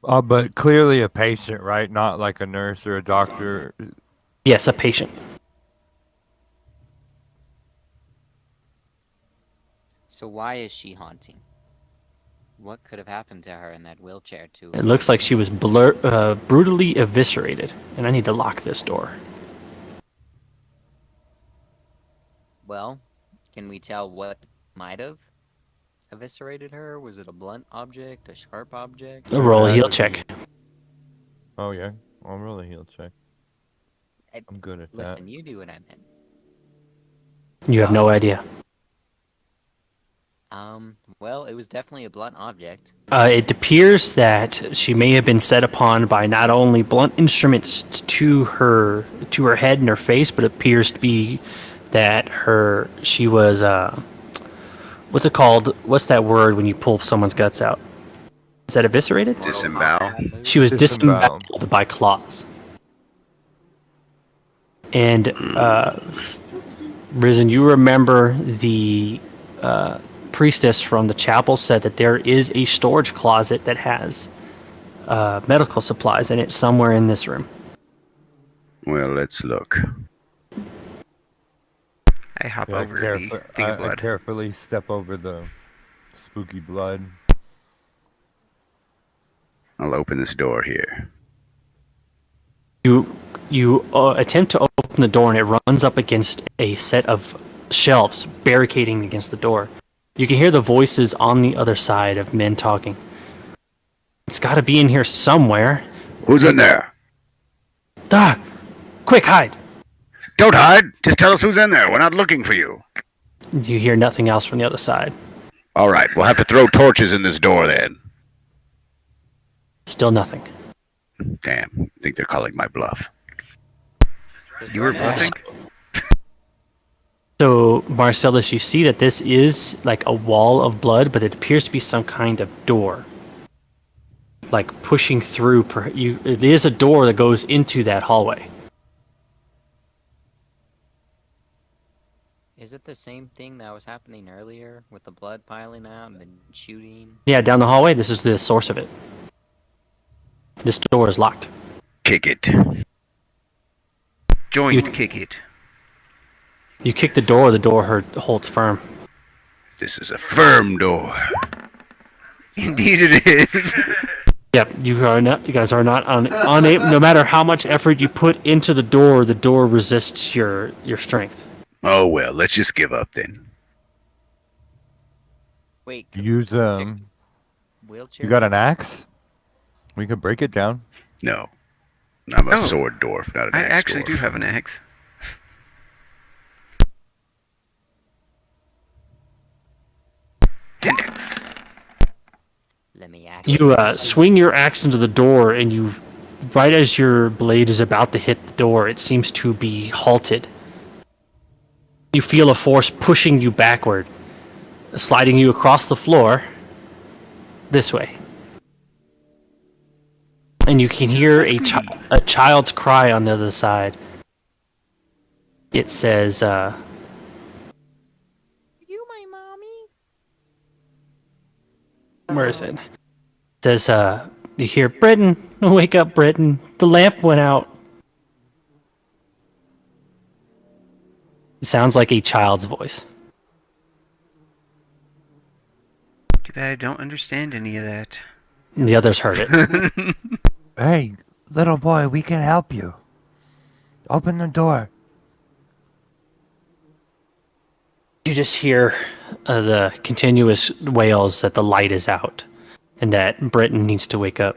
But clearly a patient, right? Not like a nurse or a doctor. Yes, a patient. So why is she haunting? What could have happened to her in that wheelchair to It looks like she was brutally eviscerated, and I need to lock this door. Well, can we tell what might have eviscerated her? Was it a blunt object, a sharp object? Roll a heal check. Oh yeah, I'll roll a heal check. I'm good at that. Listen, you do what I meant. You have no idea. Well, it was definitely a blunt object. It appears that she may have been set upon by not only blunt instruments to her head and her face, but it appears to be that she was what's it called? What's that word when you pull someone's guts out? Is that eviscerated? Disembowel. She was Disemboweled. disemboweled by claws. And Risen, you remember the priestess from the chapel said that there is a storage closet that has medical supplies in it somewhere in this room. Well, let's look. I hop Yeah, over the thing of I blood. carefully step over the spooky blood. I'll open this door here. You attempt to open the door and it runs up against a set of shelves barricading against the door. You can hear the voices on the other side of men talking. It's got to be in here somewhere. Who's in there? Ah! Quick, hide! Don't hide. Just tell us who's in there. We're not looking for you. You hear nothing else from the other side. All right, we'll have to throw torches in this door then. Still nothing. Damn, I think they're calling my bluff. You were bluffing? So, Marcellus, you see that this is like a wall of blood, but it appears to be some kind of door. Like pushing through. It is a door that goes into that hallway. Is it the same thing that was happening earlier with the blood piling out and then shooting? Yeah, down the hallway, this is the source of it. This door is locked. Kick it. Joint kick it. You kick the door holds firm. This is a firm door. Indeed it is. Yep, you guys are not unable. No matter how much effort you put into the door resists your strength. Oh well, let's just give up then. Wait, Use wheelchair? You got an axe? We could break it down. No. I'm a Oh. sword dwarf, not an I axe actually dwarf. do have an axe. Index. Let me ask You swing your axe into the door, and right as your blade is about to hit the door, it seems to be halted. You feel a force pushing you backward, sliding you across the floor, this way. And you can hear a child's cry on the other side. It says, You my mommy? where is it? It says, you hear, Britain, wake up, Britain. The lamp went out. It sounds like a child's voice. Too bad I don't understand any of that. And the others heard it. Hey, little boy, we can help you. Open the door. You just hear the continuous wails that the light is out and that Britain needs to wake up.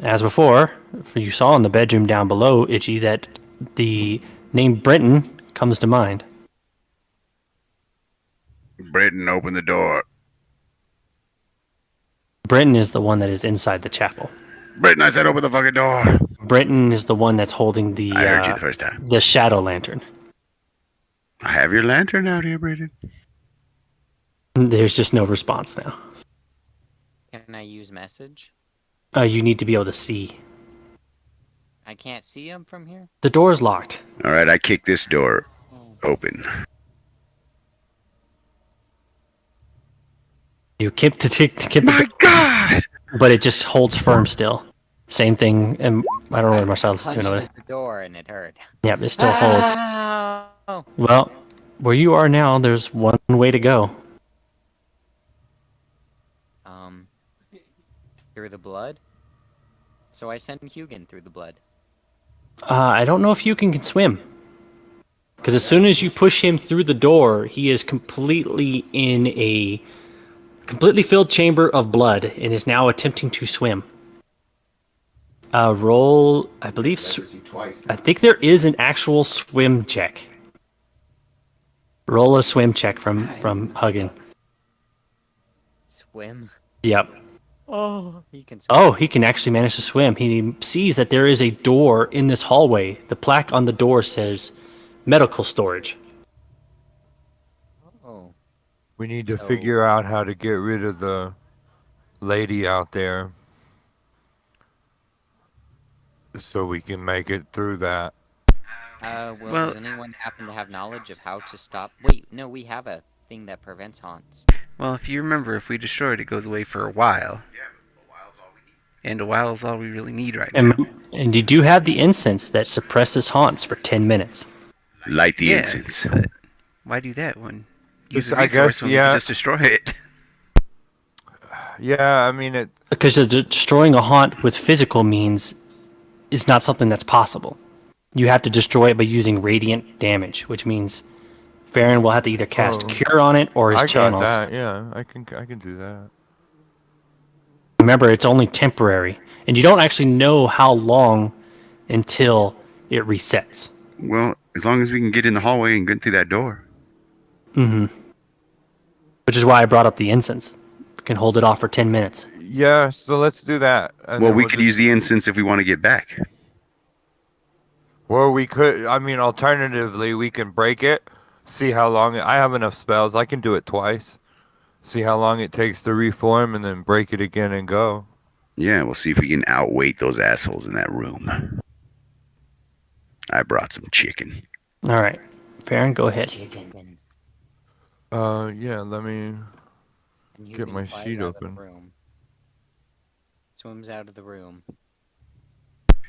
As before, you saw in the bedroom down below, Itchy, that the name Britain comes to mind. Britain, open the door. Britain is the one that is inside the chapel. Britain, I said open the fucking door. Britain is the one that's holding the I heard you the first time. the shadow lantern. I have your lantern out here, Britain. There's just no response now. Can I use message? You need to be able to see. I can't see him from here? The door is locked. All right, I kick this door open. You keep the My God! but it just holds firm still. Same thing, and I don't know what Marcellus is doing over there. Punched the door and it hurt. Yeah, it still holds. Oh. Well, where you are now, there's one way to go. Through the blood? So I send Hugin through the blood. I don't know if you can swim. Because as soon as you push him through the door, he is completely in a completely filled chamber of blood and is now attempting to swim. Roll, I believe. I think there is an actual swim check. Roll a swim check from Huggin. Swim? Yep. Oh, he can swim. Oh, he can actually manage to swim. He sees that there is a door in this hallway. The plaque on the door says medical storage. Oh. We need to So- figure out how to get rid of the lady out there so we can make it through that. Well- Does anyone happen to have knowledge of how to stop? Wait, no, we have a thing that prevents haunts. Well, if you remember, if we destroy it, it goes away for a while. And a while is all we really need right now. And you do have the incense that suppresses haunts for 10 minutes. Light the Yeah, incense. but why do that when use Just- a I resource guess, when we yeah. can just destroy it? Yeah, I mean, Because destroying a haunt with physical means is not something that's possible. You have to destroy it by using radiant damage, which means Farron will have to either cast Oh. Cure on it or his I channels. got that. Yeah, I can do that. Remember, it's only temporary, and you don't actually know how long until it resets. Well, as long as we can get in the hallway and get through that door. Which is why I brought up the incense. You can hold it off for 10 minutes. Yeah, so let's do that. And Well, then we we'll could just- use the incense if we want to get back. Or we could. I mean, alternatively, we can break it. See how long. I have enough spells. I can do it twice. See how long it takes to reform, and then break it again and go. Yeah, we'll see if we can outweight those assholes in that room. I brought some chicken. All right. Farron, go ahead. Chicken. Yeah. Let me. And Get Hugin my flies sheet out of the open. room. Swims out of the room.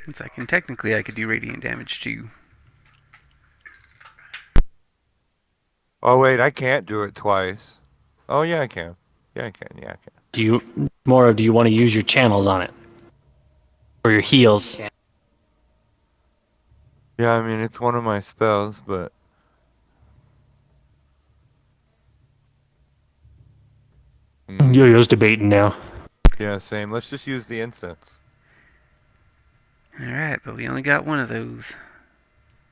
Since I can technically, I could do radiant damage too. Oh wait, I can't do it twice. Oh yeah, I can. Yeah, I can. Yeah, I can. Do you want to use your channels on it? Or your heals? Yeah, I mean it's one of my spells, but Yo-Yo's debating now. yeah, same. Let's just use the incense. Alright, but we only got one of those.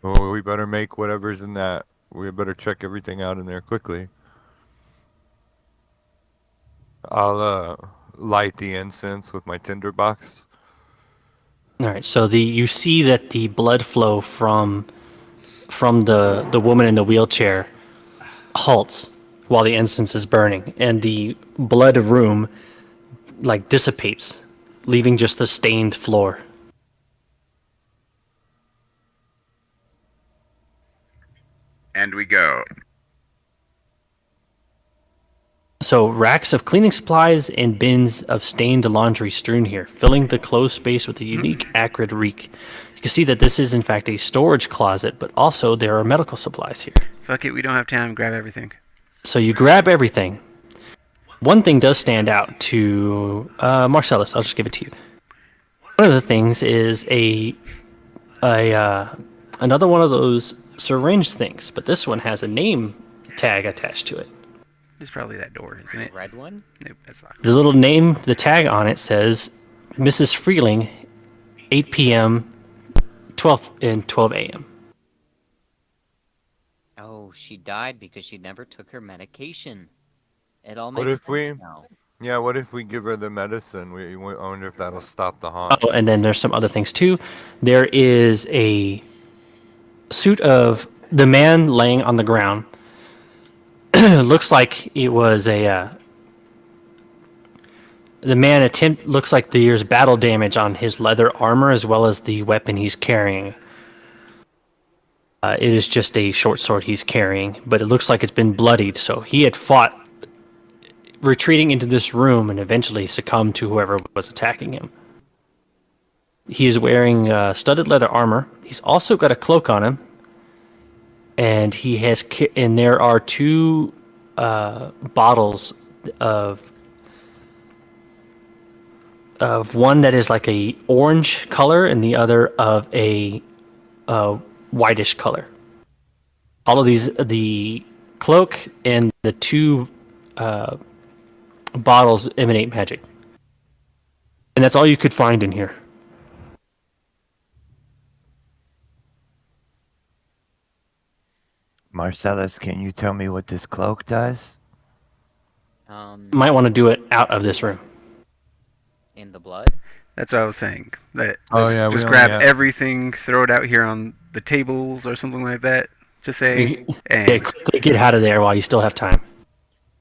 Oh, we better make whatever's in that. We better check everything out in there quickly. I'll light the incense with my tinderbox. All right. So you see that the blood flow from the woman in the wheelchair halts while the incense is burning, and the blood room like dissipates, leaving just the stained floor. And we go. So racks of cleaning supplies and bins of stained laundry strewn here, filling the closed space with a unique acrid reek. You can see that this is in fact a storage closet, but also there are medical supplies here. Fuck it, we don't have time. Grab everything. So you grab everything. One thing does stand out to Marcellus. I'll just give it to you. One of the things is another one of those syringe things, but this one has a name tag attached to it. It's probably that door, isn't it? Red one? Nope, that's locked. The little name, the tag on it says Mrs. Freeling, 8 p.m., 12 a.m. Oh, she died because she never took her medication. It all What makes if we- sense now. Yeah, what if we give her the medicine? I wonder if that'll stop the haunt. Oh, and then there's some other things too. There is a suit of the man laying on the ground. Looks like it was a. The man looks like there's battle damage on his leather armor as well as the weapon he's carrying. It is just a short sword he's carrying, but it looks like it's been bloodied. So he had fought, retreating into this room, and eventually succumbed to whoever was attacking him. He is wearing studded leather armor. He's also got a cloak on him, and he has. And there are two bottles of one that is like a orange color, and the other of a whitish color. All of these, the cloak and the two bottles emanate magic, and that's all you could find in here. Marcellus, can you tell me what this cloak does? Might want to do it out of this room. In the blood? That's what I was saying. Let's yeah, we just only grab have- everything, throw it out here on the tables or something like that. Just say, Yeah, and quickly get out of there while you still have time.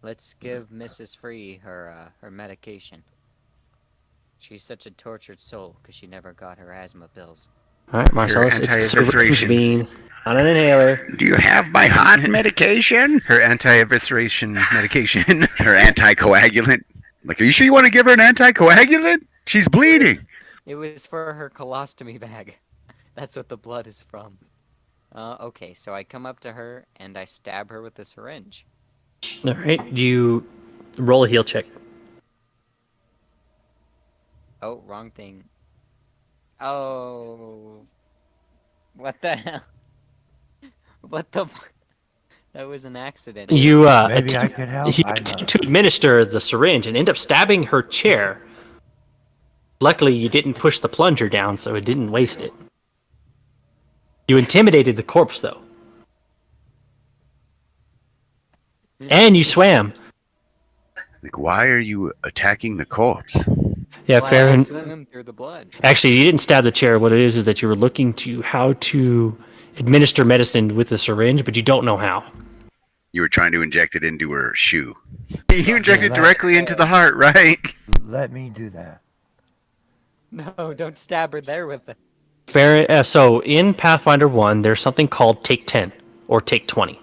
Let's give Mrs. Free her medication. She's such a tortured soul because she never got her asthma pills. All right, Marcellus, it's a syringe anti-evisceration. bean, not an inhaler. Do you have my hot medication? her anti-evisceration medication. Her anticoagulant? Like, are you sure you want to give her an anticoagulant? She's bleeding. It was for her colostomy bag. That's what the blood is from. Okay, so I come up to her and I stab her with the syringe. All right, you roll a heal check. Oh, wrong thing. Oh. What the hell? What the... That was an accident. You Maybe I could help. you I'm attempt to administer the syringe and end up stabbing her chair. Luckily, you didn't push the plunger down, so it didn't waste it. You intimidated the corpse, though. And you swam. Like, why are you attacking the corpse? Yeah, Why fair I and swim through the blood. actually, you didn't stab the chair. What it is that you were looking to how to administer medicine with the syringe, but you don't know how. You were trying to inject it into her shoe. You inject it directly into the heart, right? Let me do that. No, don't stab her there with it. Fair. So in Pathfinder 1, there's something called Take 10 or Take 20.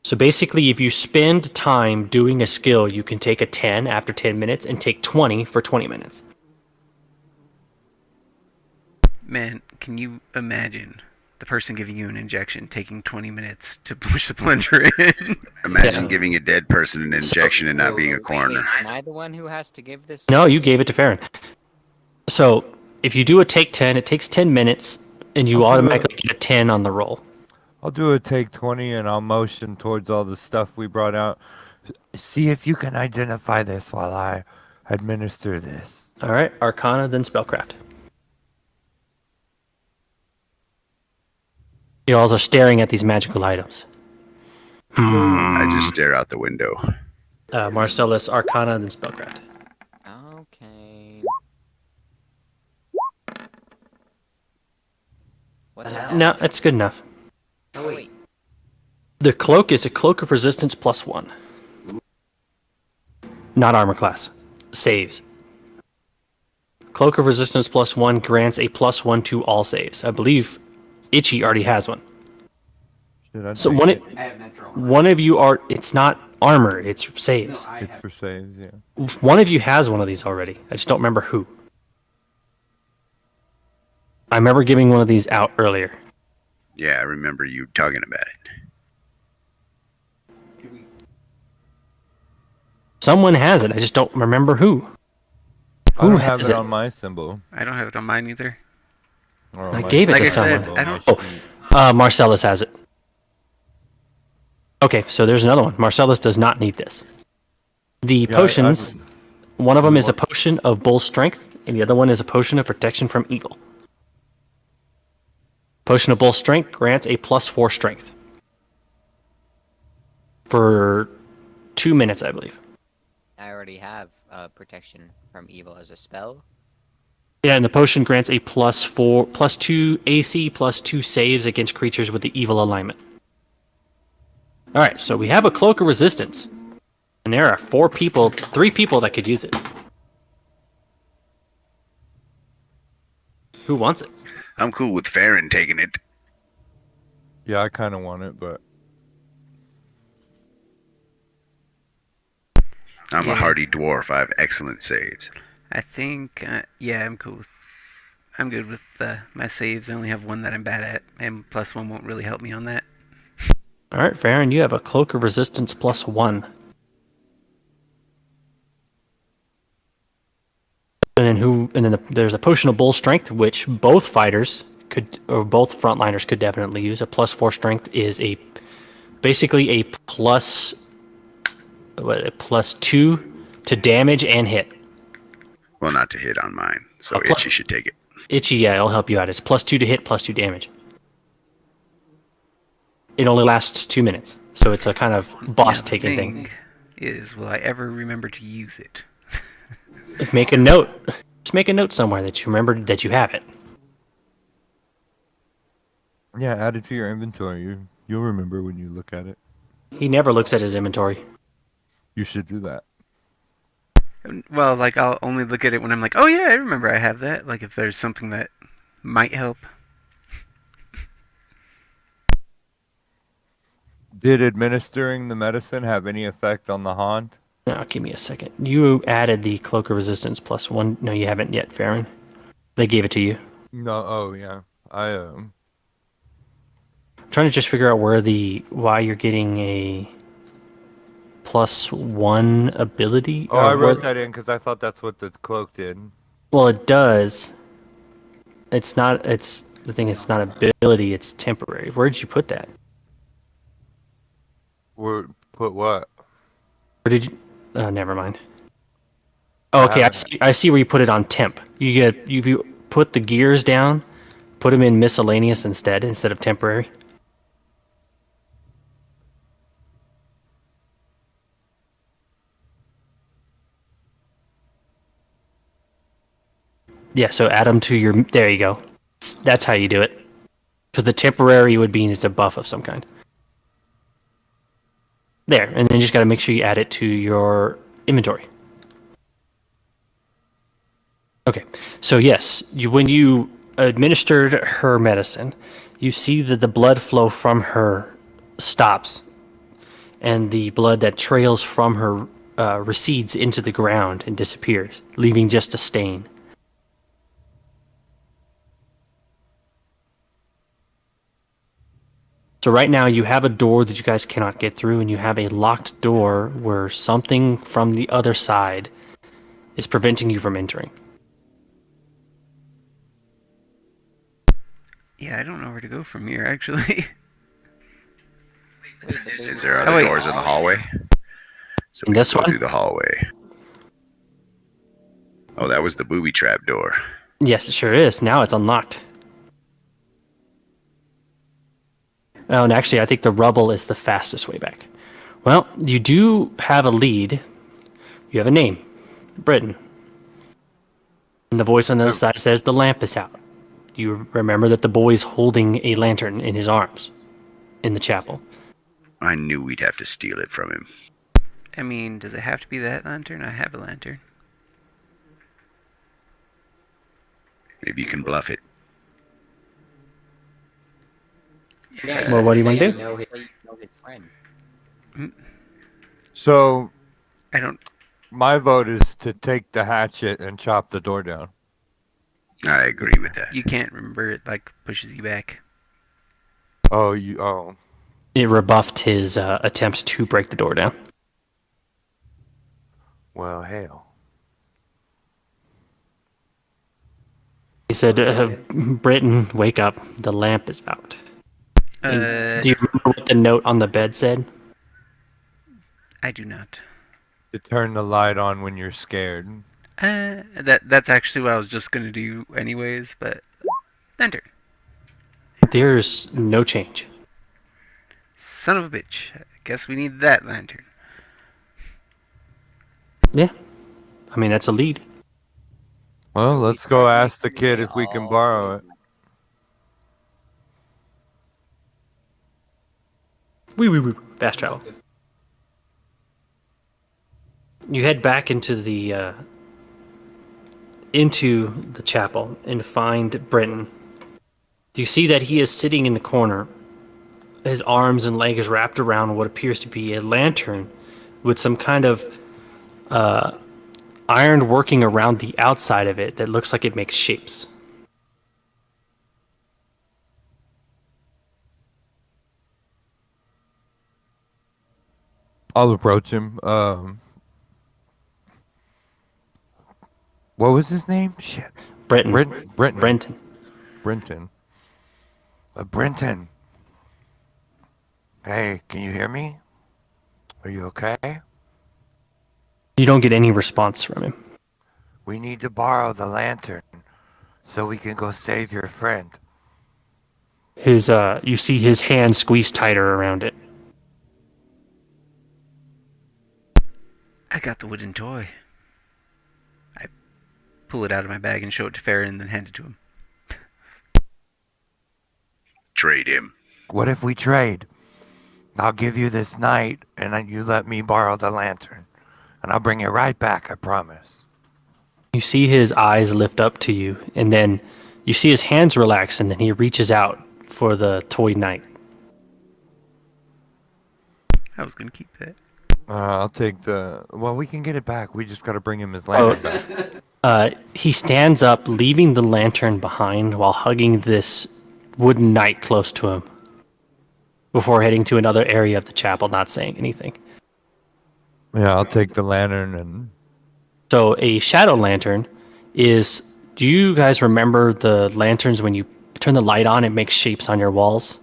So basically, if you spend time doing a skill, you can take a 10 after 10 minutes and take 20 for 20 minutes. Man, can you imagine the person giving you an injection taking 20 minutes to push the plunger in? Imagine Yeah. giving a dead person an injection and not being a coroner. Am I the one who has to give this? No, you gave it to Farron. So if you do a Take 10, it takes 10 minutes, and you automatically get a 10 on the roll. I'll do a take 20 and I'll motion towards all the stuff we brought out. See if you can identify this while I administer this. All right, Arcana, then Spellcraft. You all are staring at these magical items. I just stare out the window. Marcellus, Arcana, then Spellcraft. Okay. What the hell? No, that's good enough. Oh, wait. The cloak is a cloak of resistance +1. Not armor class. Saves. Cloak of resistance +1 grants a +1 to all saves. I believe Itchy already has one. Should I So take one, it? one of you are. It's not armor. It's saves. It's for saves, yeah. One of you has one of these already. I just don't remember who. I remember giving one of these out earlier. Yeah, I remember you talking about it. Someone has it. I just don't remember who. I don't Who have has it it? on my symbol. I don't have it on mine either. Oh, I my gave it Like to I said, someone. I don't- Marcellus has it. Okay, so there's another one. Marcellus does not need this. The Yeah, potions, one of them is a What? potion of bull strength, and the other one is a potion of protection from evil. Potion of bull strength grants a +4 strength for 2 minutes, I believe. I already have protection from evil as a spell. Yeah, and the potion grants a +4, +2 AC, +2 saves against creatures with the evil alignment. All right, so we have a cloak of resistance, and there are 3 people that could use it. Who wants it? I'm cool with Farron taking it. Yeah, I kind of want it, but I'm Yeah. a hardy dwarf. I have excellent saves. I think, yeah, I'm cool. I'm good with my saves. I only have one that I'm bad at, and +1 won't really help me on that. All right, Farron, you have a cloak of resistance +1. And then there's a potion of bull strength, which both fighters could, or both frontliners could definitely use. A +4 strength is basically a +2 to damage and hit. Well, not to hit on mine, so plus- Itchy should take it. Itchy, yeah, it'll help you out. It's +2 to hit, +2 damage. It only lasts 2 minutes, so it's a kind of boss taking thing. Is, will I ever remember to use it? Make a note. Just make a note somewhere that you remember that you have it. yeah, add it to your inventory. You'll remember when you look at it. He never looks at his inventory. You should do that. Well, like, I'll only look at it when I'm like, oh yeah, I remember I have that. Like, if there's something that might help. Did administering the medicine have any effect on the haunt? Now, give me a second. You added the cloak of resistance +1. No, you haven't yet, Farron. They gave it to you. No. Oh, yeah. I'm trying to just figure out why you're getting a +1 ability. Oh, I wrote that in because I thought that's what the cloak did. Well, it does. It's not. It's the thing. It's not ability. It's temporary. Where did you put that? Put what? Where did you? Never mind. Oh, okay. I see where you put it on temp. You put the gears down, put them in miscellaneous instead of temporary. Yeah, so add them to your. There you go. That's how you do it. Because the temporary would mean it's a buff of some kind. There, and then you just got to make sure you add it to your inventory. Okay, so yes, when you administered her medicine, you see that the blood flow from her stops, and the blood that trails from her recedes into the ground and disappears, leaving just a stain. So right now you have a door that you guys cannot get through, and you have a locked door where something from the other side is preventing you from entering. Yeah, I don't know where to go from here, actually. Wait, but there's Is there no- other wait. doors in the hallway? So In we can this go one? through the hallway. Oh, that was the booby trap door. Yes, it sure is. Now it's unlocked. Oh, and actually, I think the rubble is the fastest way back. Well, you do have a lead. You have a name, Britain. And the voice on the other side says the lamp is out. You remember that the boy is holding a lantern in his arms in the chapel. I knew we'd have to steal it from him. I mean, does it have to be that lantern? I have a lantern. Maybe you can bluff it. Yeah, Well, what do you wanna say do? Know his friend. So I don't. my vote is to take the hatchet and chop the door down. I agree with that. You can't remember it, like, pushes you back. Oh. It rebuffed his attempts to break the door down. Well, hell. said, Britain, wake up. The lamp is out. And do you remember what the note on the bed said? I do not. To turn the light on when you're scared. That's actually what I was just gonna do anyways, but enter. There's no change. Son of a bitch. I guess we need that lantern. Yeah. I mean, that's a lead. Well, So we let's go currently ask the kid if we can all borrow it. Wee. Fast travel. You head back into the chapel and find Brenton. You see that he is sitting in the corner. His arms and legs wrapped around what appears to be a lantern with some kind of iron working around the outside of it that looks like it makes shapes. I'll approach him. What was his name? Shit. Brenton. Brenton. Brenton. Brenton. Hey, can you hear me? Are you okay? You don't get any response from him. We need to borrow the lantern so we can go save your friend. You see his hand squeeze tighter around it. I got the wooden toy. I pull it out of my bag and show it to Farron and then hand it to him. Trade him. What if we trade? I'll give you this night, and then you let me borrow the lantern. And I'll bring it right back, I promise. You see his eyes lift up to you, and then you see his hands relax, and then he reaches out for the toy knight. I was gonna keep that. I'll take the... Well, we can get it back. We just gotta bring him his lantern back. He stands up, leaving the lantern behind while hugging this wooden knight close to him before heading to another area of the chapel, not saying anything. Yeah, I'll take the lantern and... So a shadow lantern is... Do you guys remember the lanterns when you turn the light on, it makes shapes on your walls?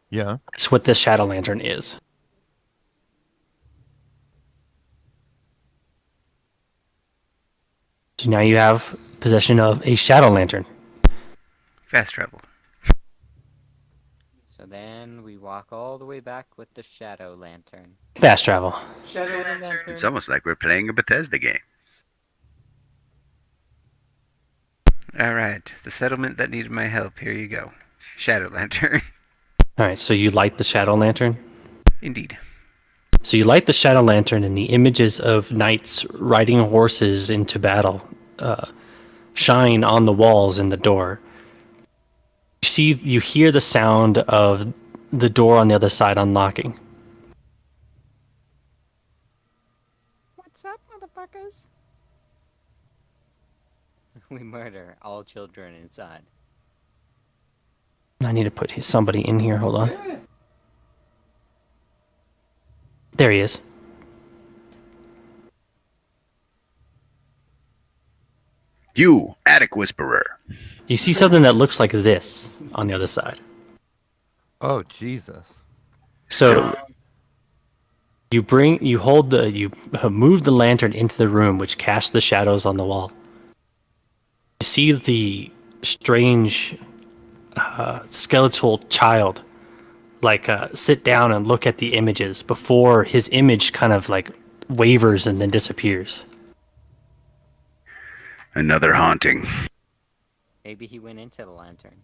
Yeah. That's what this shadow lantern is. So now you have possession of a shadow lantern. Fast travel. So then we walk all the way back with the shadow lantern. Fast travel. Shadow lantern. It's almost like we're playing a Bethesda game. Alright, the settlement that needed my help. Here you go. Shadow lantern. Alright, so you light the shadow lantern? Indeed. So you light the shadow lantern, and the images of knights riding horses into battle shine on the walls and the door. You hear the sound of the door on the other side unlocking. What's up, motherfuckers? We murder all children inside. I need to put somebody in here. Hold on. There he is. You, attic whisperer. You see something that looks like this on the other side. Oh, Jesus. So you move the lantern into the room, which casts the shadows on the wall. You see the strange skeletal child sit down and look at the images before his image kind of like wavers and then disappears. Another haunting. Maybe he went into the lantern.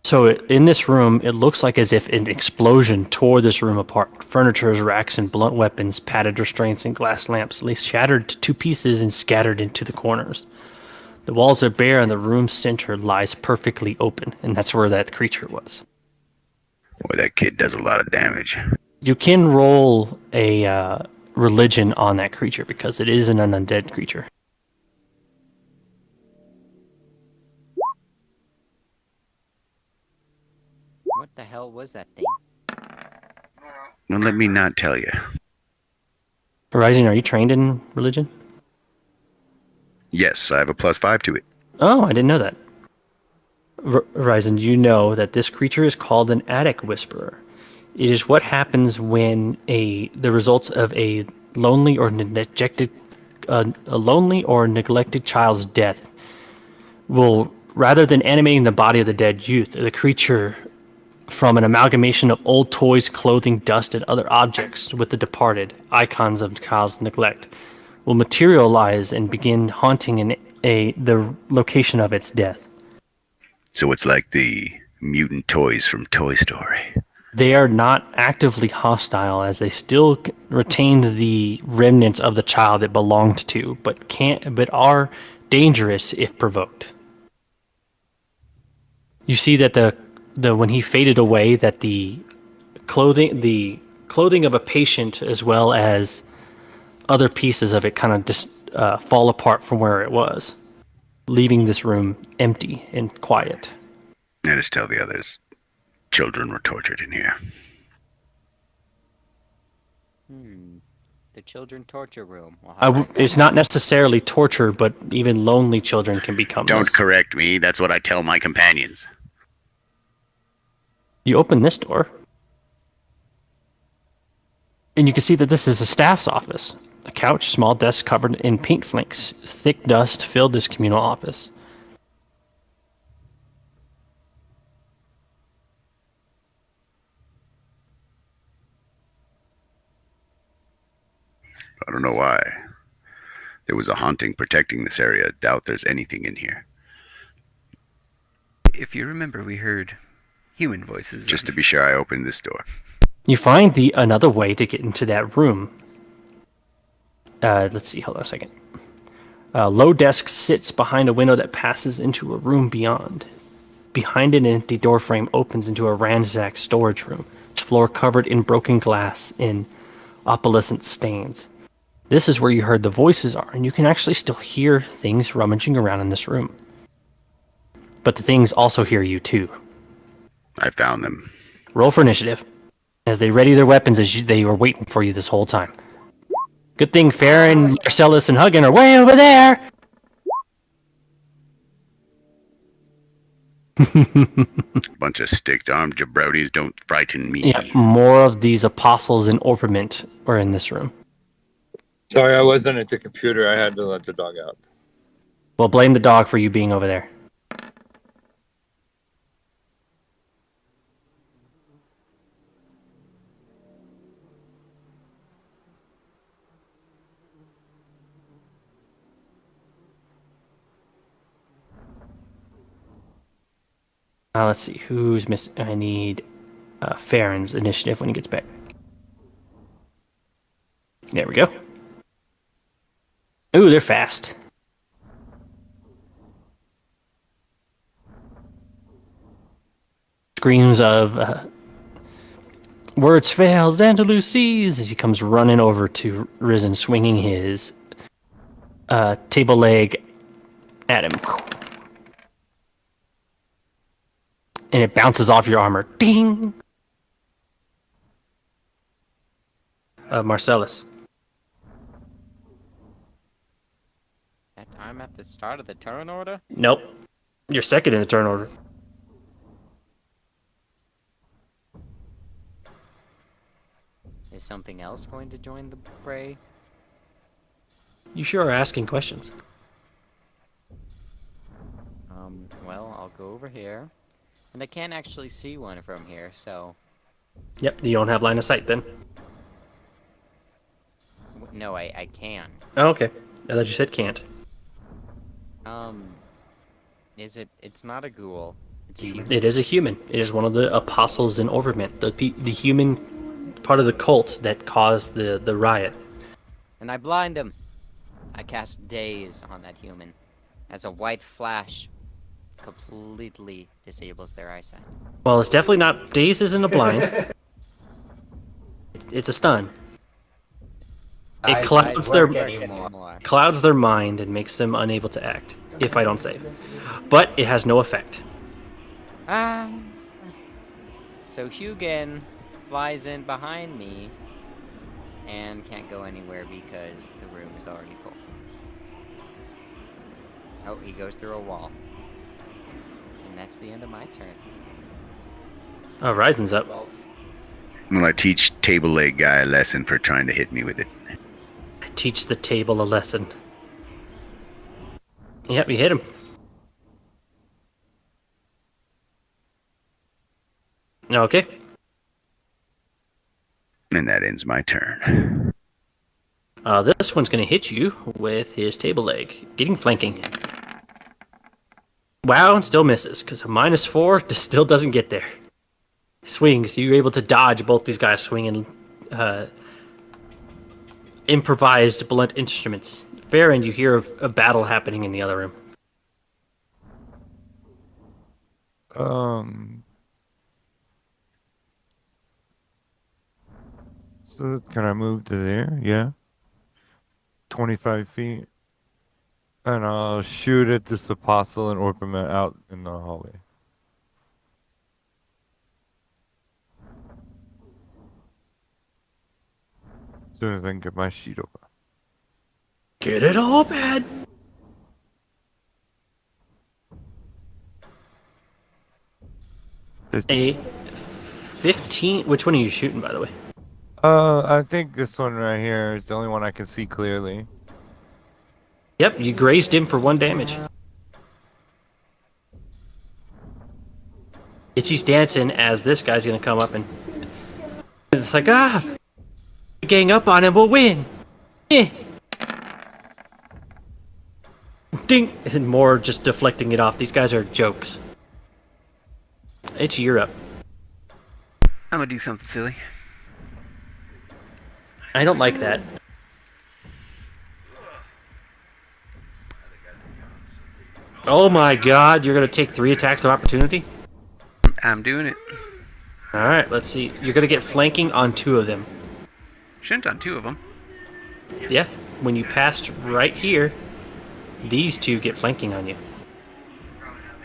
So in this room, it looks like as if an explosion tore this room apart. Furniture, racks, and blunt weapons, padded restraints, and glass lamps lay shattered to 2 pieces and scattered into the corners. The walls are bare, and the room's center lies perfectly open, and that's where that creature was. Boy, that kid does a lot of damage. You can roll a religion on that creature because it is an undead creature. What the hell was that thing? Well, let me not tell you. Horizon, are you trained in religion? Yes, I have a +5 to it. Oh, I didn't know that. Ryzen, you know that this creature is called an attic whisperer. It is what happens when the results of a lonely or neglected child's death will, rather than animating the body of the dead youth, the creature, from an amalgamation of old toys, clothing, dust, and other objects with the departed, icons of child's neglect, will materialize and begin haunting the location of its death. So it's like the mutant toys from Toy Story. They are not actively hostile, as they still retain the remnants of the child it belonged to, but are dangerous if provoked. You see that the when he faded away, that the clothing of a patient, as well as other pieces of it, kind of just fall apart from where it was, leaving this room empty and quiet. Let us tell the others. Children were tortured in here. The children torture room. Well, It's not necessarily torture, but even lonely children can become Don't this. correct me. That's what I tell my companions. You open this door, and you can see that this is a staff's office. A couch, small desk covered in paint flakes, thick dust filled this communal office. I don't know why. There was a haunting protecting this area. Doubt there's anything in here. If you remember, we heard human voices. Just to be sure, I opened this door. You find another way to get into that room. Let's see, hold on a second. A low desk sits behind a window that passes into a room beyond. Behind it, an empty doorframe opens into a ransacked storage room, its floor covered in broken glass and opalescent stains. This is where you heard the voices are, and you can actually still hear things rummaging around in this room. But the things also hear you too. I found them. Roll for initiative, as they ready their weapons they were waiting for you this whole time. Good thing Farron, Marcellus, and Huggin are way over there! Bunch of stick-armed jabronis don't frighten me. Yeah, more of these apostles in orpiment are in this room. Sorry, I wasn't at the computer. I had to let the dog out. Well, blame the dog for you being over there. Let's see, who's missing? I need Farron's initiative when he gets back. There we go. Ooh, they're fast. Screams of words fail, Xandalu sees, as he comes running over to Risen, swinging his table leg at him. And it bounces off your armor. Ding! Marcellus. I'm at the start of the turn order? Nope. You're second in the turn order. Is something else going to join the fray? You sure are asking questions. Well, I'll go over here. And I can't actually see one from here, so... Yep, you don't have line of sight then. No, I can. Oh, okay. I thought you said can't. It's not a ghoul. It's a human. It is a human. It is one of the apostles in Orpiment, the human part of the cult that caused the riot. And I blind him. I cast Daze on that human. As a white flash completely disables their eyesight. Well, it's definitely not. Daze isn't a blind. It's a stun. It clouds clouds their mind and makes them unable to act, if I don't save. But it has no effect. So Hugin flies in behind me and can't go anywhere because the room is already full. Oh, he goes through a wall. And that's the end of my turn. Ryzen's up. I'm gonna teach table leg guy a lesson for trying to hit me with it. Teach the table a lesson. Yep, you hit him. Okay. And that ends my turn. This one's going to hit you with his table leg, getting flanking. Wow, and still misses, because a -4 still doesn't get there. Swings, you're able to dodge both these guys swinging improvised blunt instruments. Farron, you hear of a battle happening in the other room. So can I move to there? Yeah. 25 feet. And I'll shoot at this apostle and orpiment out in the hallway. As soon as I can get my sheet over. Get it all bad. A 15. Which one are you shooting, by the way? I think this one right here is the only one I can see clearly. Yep, you grazed him for 1 damage. Itchy's dancing as this guy's gonna come up and it's like, gang up on him, we'll win. Eh. Ding, and more just deflecting it off. These guys are jokes. Itchy, you're up. I'm gonna do something silly. I don't like that. Oh my god, you're gonna take 3 attacks of opportunity? I'm doing it. Alright, let's see. You're gonna get flanking on 2 of them. Shouldn't on 2 of them. Yeah, when you passed right here, these 2 get flanking on you.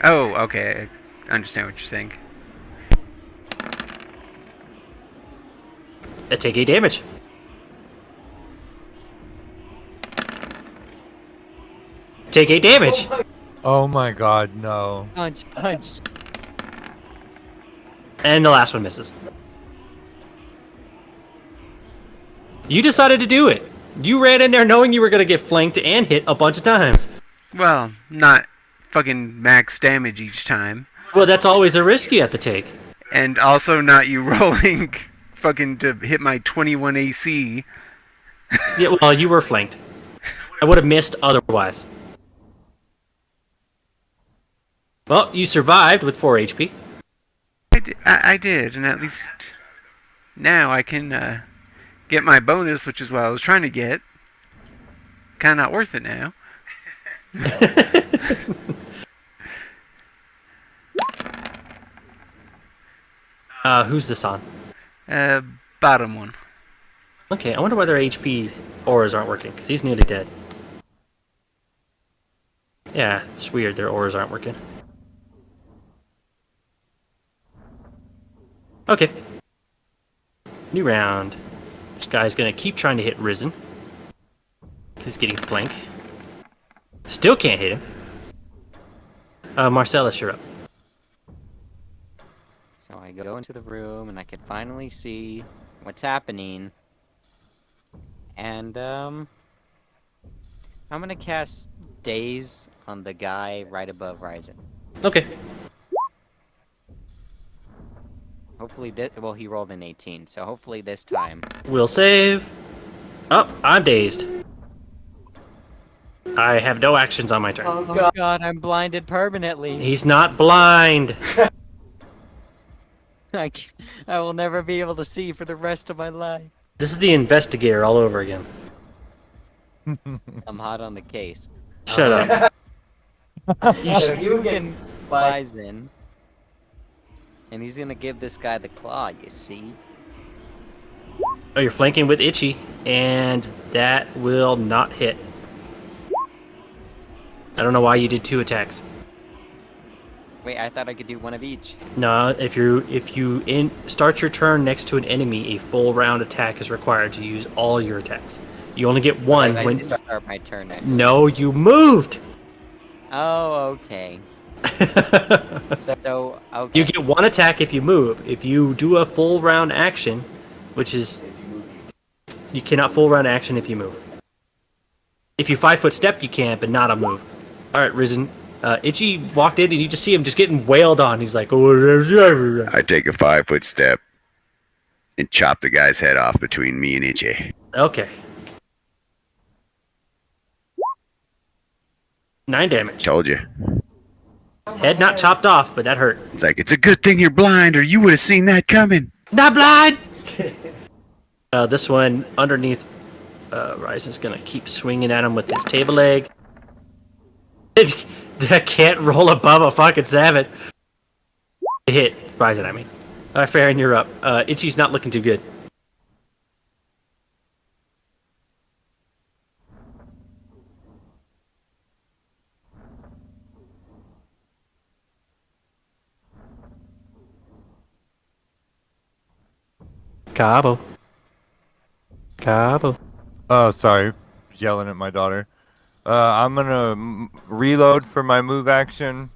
Oh, okay. I understand what you're saying. Take 8 damage. Take 8 damage. Oh my god, no. Punch, punch. And the last one misses. You decided to do it. You ran in there knowing you were going to get flanked and hit a bunch of times. Well, not fucking max damage each time. Well, that's always a risk you have to take. And also not you rolling fucking to hit my 21 AC. Yeah, well, you were flanked. I would have missed otherwise. Well, you survived with 4 HP. I did, and at least now I can get my bonus, which is what I was trying to get. Kind of not worth it now. Who's this on? Bottom one. Okay, I wonder why their HP auras aren't working, because he's nearly dead. Yeah, it's weird their auras aren't working. Okay. New round. This guy's gonna keep trying to hit Risen. He's getting flank. Still can't hit him. Marcellus, you're up. So I go into the room and I can finally see what's happening. And I'm gonna cast Daze on the guy right above Ryzen. Okay. Hopefully well, he rolled an 18, so hopefully this time. We'll save. Oh, I'm dazed. I have no actions on my turn. Oh god, I'm blinded permanently. He's not blind. I will never be able to see for the rest of my life. This is the investigator all over again. I'm hot on the case. Shut up. You can Bison. And he's gonna give this guy the claw, you see? Oh, you're flanking with Itchy, and that will not hit. I don't know why you did 2 attacks. Wait, I thought I could do one of each. No, if you start your turn next to an enemy, a full round attack is required to use all your attacks. You only get 1 I when. didn't start my turn next. No, you moved. Oh, okay. So, You okay. get one attack if you move. If you do a full round action, which is you cannot full round action if you move. If you 5 foot step, you can, but not a move. All right, Risen. Itchy walked in, and you just see him just getting wailed on. He's like, "Oh." I take a 5-foot step and chop the guy's head off between me and Itchy. Okay. 9 damage. Told you. Head not chopped off, but that hurt. It's like, it's a good thing you're blind, or you would have seen that coming. Not blind. This one underneath. Ryzen's gonna keep swinging at him with his table leg. That can't roll above a fucking 7. Hit Ryzen, I mean. All right, Farron, you're up. Itchy's not looking too good. Cabo. Cabo. Oh, sorry. Yelling at my daughter. I'm gonna reload for my move action.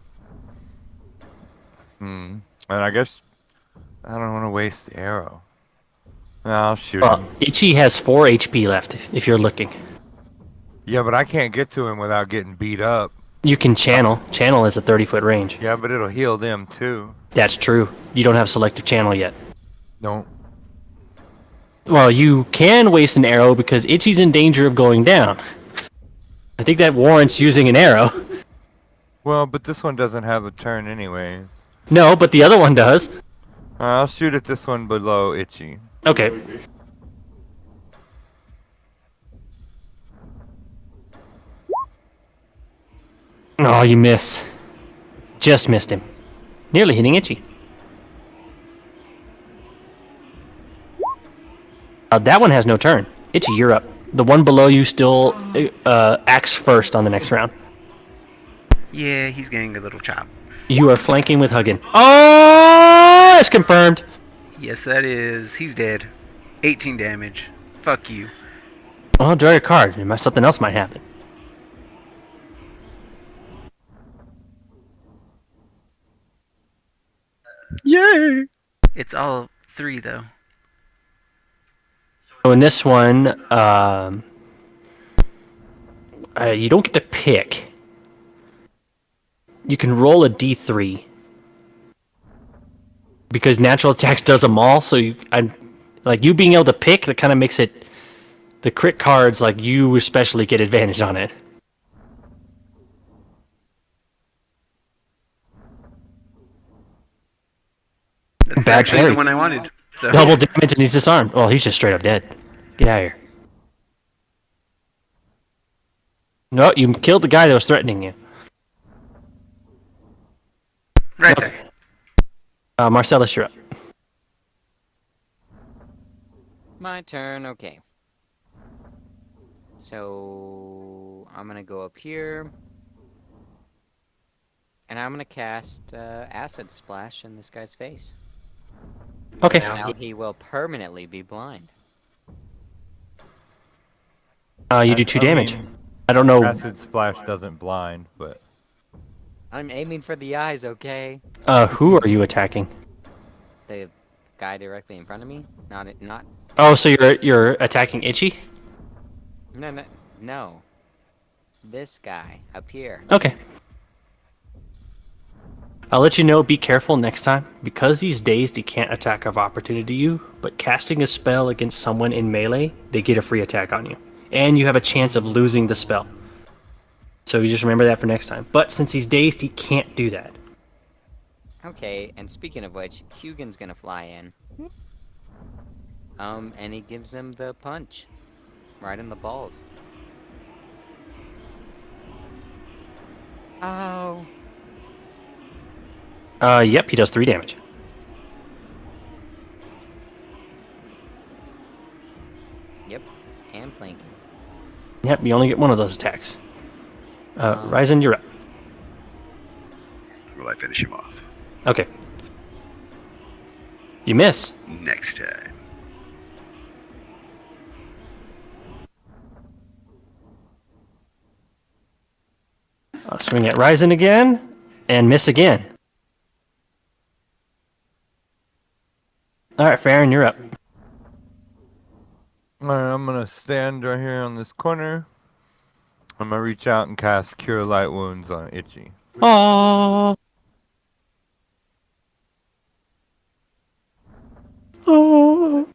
And I guess I don't want to waste the arrow. I'll shoot him. Itchy has 4 HP left if you're looking. Yeah, but I can't get to him without getting beat up. You can channel. Channel is a 30-foot range. Yeah, but it'll heal them too. That's true. You don't have selective channel yet. No. Well, you can waste an arrow because Itchy's in danger of going down. I think that warrants using an arrow. Well, but this one doesn't have a turn anyway. No, but the other one does. I'll shoot at this one below Itchy. Okay. Oh, you miss. Just missed him. Nearly hitting Itchy. That one has no turn. Itchy, you're up. The one below you still acts first on the next round. Yeah, he's getting a little chop. You are flanking with Huggin. Oh, it's confirmed. Yes, that is. He's dead. 18 damage. Fuck you. Well, draw your card. Something else might happen. Yay! It's all 3, though. So in this one, you don't get to pick. You can roll a d3 because natural attacks does them all. So you being able to pick, that kind of makes it the crit cards like you especially get advantage on it. That's Bad actually parry. the one I wanted. So. Double damage and he's disarmed. Well, he's just straight up dead. Get out of here. No, you killed the guy that was threatening you. Right there. Marcellus, you're up. My turn, okay. So, I'm gonna go up here. And I'm gonna cast Acid Splash in this guy's face. Okay. Now he will permanently be blind. You do 2 damage. mean, I don't know. Acid Splash doesn't blind, but I'm aiming for the eyes, okay? Who are you attacking? The guy directly in front of me? Not. Oh, so you're attacking Itchy? No. This guy up here. Okay. I'll let you know, be careful next time. Because he's dazed, he can't attack of opportunity you, but casting a spell against someone in melee, they get a free attack on you. And you have a chance of losing the spell. So you just remember that for next time. But since he's dazed, he can't do that. Okay, and speaking of which, Hugin's gonna fly in. And he gives him the punch. Right in the balls. Oh. Yep, he does 3 damage. Yep, and flanking. Yep, you only get one of those attacks. Ryzen, you're up. Will I finish him off? Okay. You miss. Next time. I'll swing at Ryzen again. And miss again. All right, Farron, you're up. Alright, I'm gonna stand right here on this corner. I'm gonna reach out and cast Cure Light Wounds on Itchy. Oh. Oh.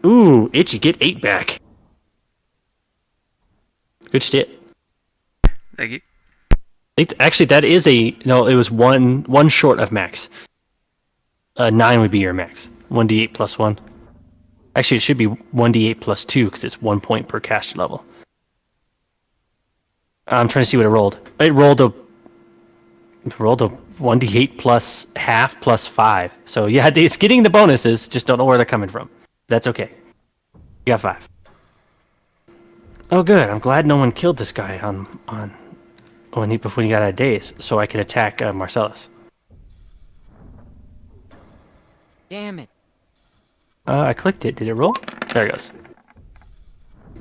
Ooh, Itchy, get 8 back. Good shit. Thank you. Actually, that is no. It was one short of max. 9 would be your max. 1d8 plus 1. Actually, it should be 1d8 plus 2 because it's 1 point per caster level. I'm trying to see what it rolled. It rolled a 1d8 plus half plus 5. So yeah, it's getting the bonuses. Just don't know where they're coming from. That's okay. You got 5. Oh, good. I'm glad no one killed this guy when he got out of daze, so I could attack Marcellus. Damn it. I clicked it. Did it roll? There it goes.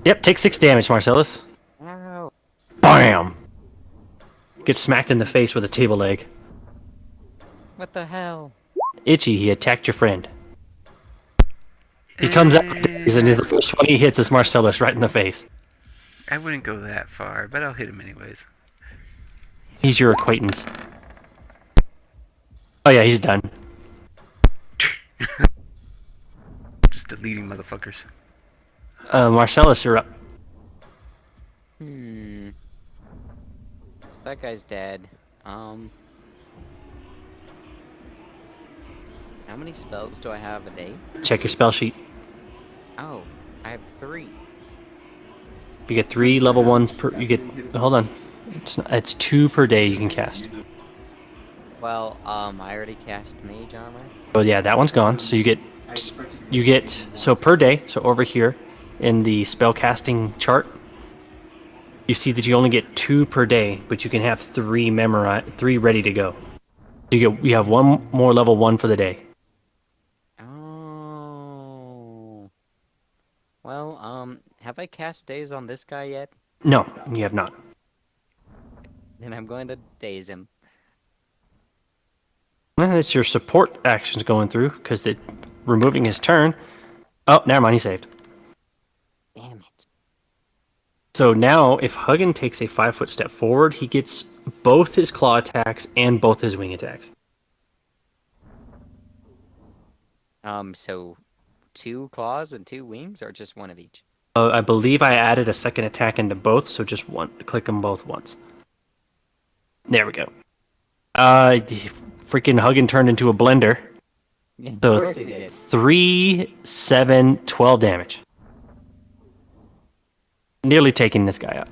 Yep, take 6 damage, Marcellus. Ow. Bam! Get smacked in the face with a table leg. What the hell? Itchy, he attacked your friend. He comes out and the first one he hits is Marcellus right in the face. I wouldn't go that far, but I'll hit him anyways. He's your acquaintance. Oh yeah, he's done. Just deleting motherfuckers. Marcellus, you're up. So that guy's dead. How many spells do I have a day? Check your spell sheet. Oh, I have 3. You get 3 level 1s per. You get. Hold on. It's 2 per day you can cast. Well, I already cast Mage Armor. But yeah, that one's gone. So you get so per day. So over here in the spell casting chart, you see that you only get 2 per day, but you can have 3 ready to go. So you have 1 more level 1 for the day. Oh. Well, have I cast Daze on this guy yet? No, you have not. Then I'm going to daze him. It's your support actions going through because it removing his turn. Oh, never mind. He saved. Damn it. So now, if Huggin takes a 5-foot step forward, he gets both his claw attacks and both his wing attacks. So 2 claws and 2 wings, or just 1 of each? I believe I added a second attack into both, so just one. Click them both once. There we go. Freaking Huggin turned into a blender. Yeah, of So course he did. 3, 7, 12 damage. Nearly taking this guy out.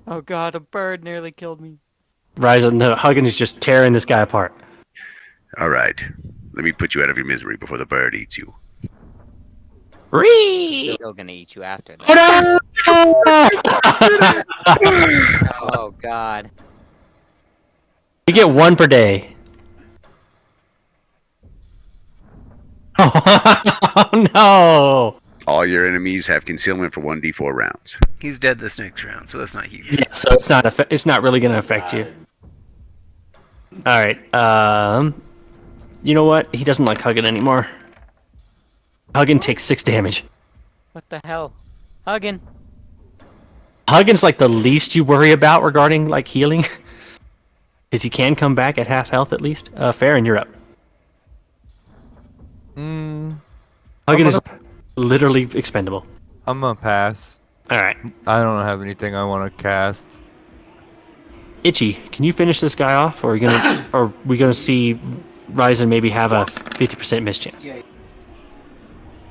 Oh god, a bird nearly killed me. Ryzen, the Huggin is just tearing this guy apart. All right. Let me put you out of your misery before the bird eats you. Ree! Still gonna eat you after that. Oh god. You get 1 per day. Oh no! All your enemies have concealment for 1d4 rounds. He's dead this next round, so that's not huge. Yeah, so it's not really gonna affect you. All right. You know what? He doesn't like Huggin anymore. Huggin takes 6 damage. What the hell? Huggin. Huggin's like the least you worry about regarding like healing, because he can come back at half health at least. Farron, you're up. Huggin is literally expendable. I'm gonna pass. All right. I don't have anything I want to cast. Itchy, can you finish this guy off, or are we gonna see Ryzen maybe have a 50% miss chance?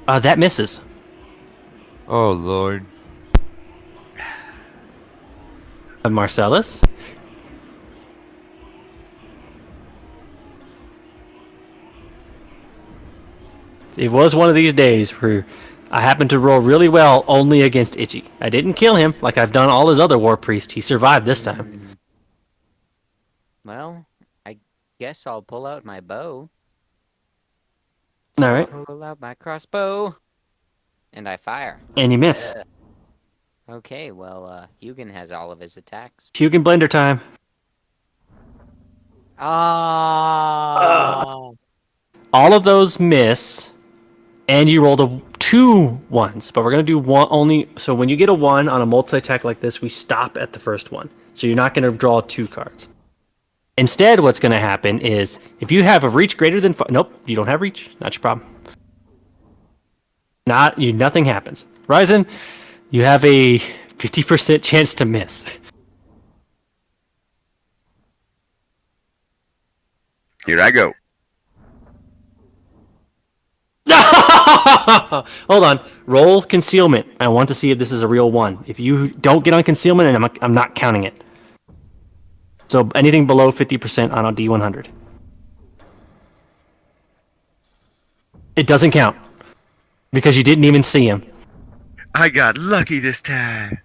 That misses. Oh lord. Marcellus. It was one of these days where I happened to roll really well only against Itchy. I didn't kill him like I've done all his other war priests. He survived this time. Well, I guess I'll pull out my bow. All right. I'll pull out my crossbow. And I fire. And you miss. Okay, well, Hugin has all of his attacks. Hugin blender time. Ah! All of those miss, and you rolled 2 ones. But we're gonna do one only. So when you get a 1 on a multi attack like this, we stop at the first one. So you're not gonna draw 2 cards. Instead, what's gonna happen is if you have a reach greater than 5, nope, you don't have reach. Not your problem. Nothing happens. Ryzen, you have a 50% chance to miss. Here I go. Hold on. Roll concealment. I want to see if this is a real 1. If you don't get on concealment, and I'm not counting it. So anything below 50% on a D100. It doesn't count. Because you didn't even see him. I got lucky this time.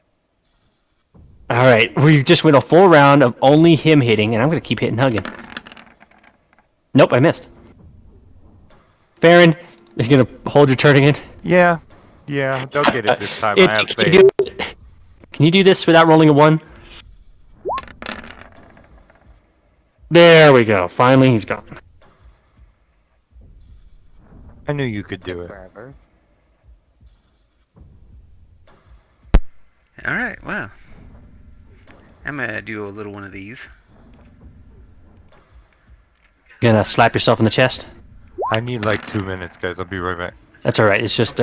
Alright, we just went a full round of only him hitting, and I'm going to keep hitting Huggin. Nope, I missed. Farron, are you going to hold your turn again? Yeah, they'll get it this time. I have Can faith. you do this without rolling a 1? There we go. Finally, he's gone. I knew you could do it. Forever. Alright, well. I'm gonna do a little one of these. Gonna slap yourself in the chest? I need like 2 minutes, guys. I'll be right back. That's alright. It's just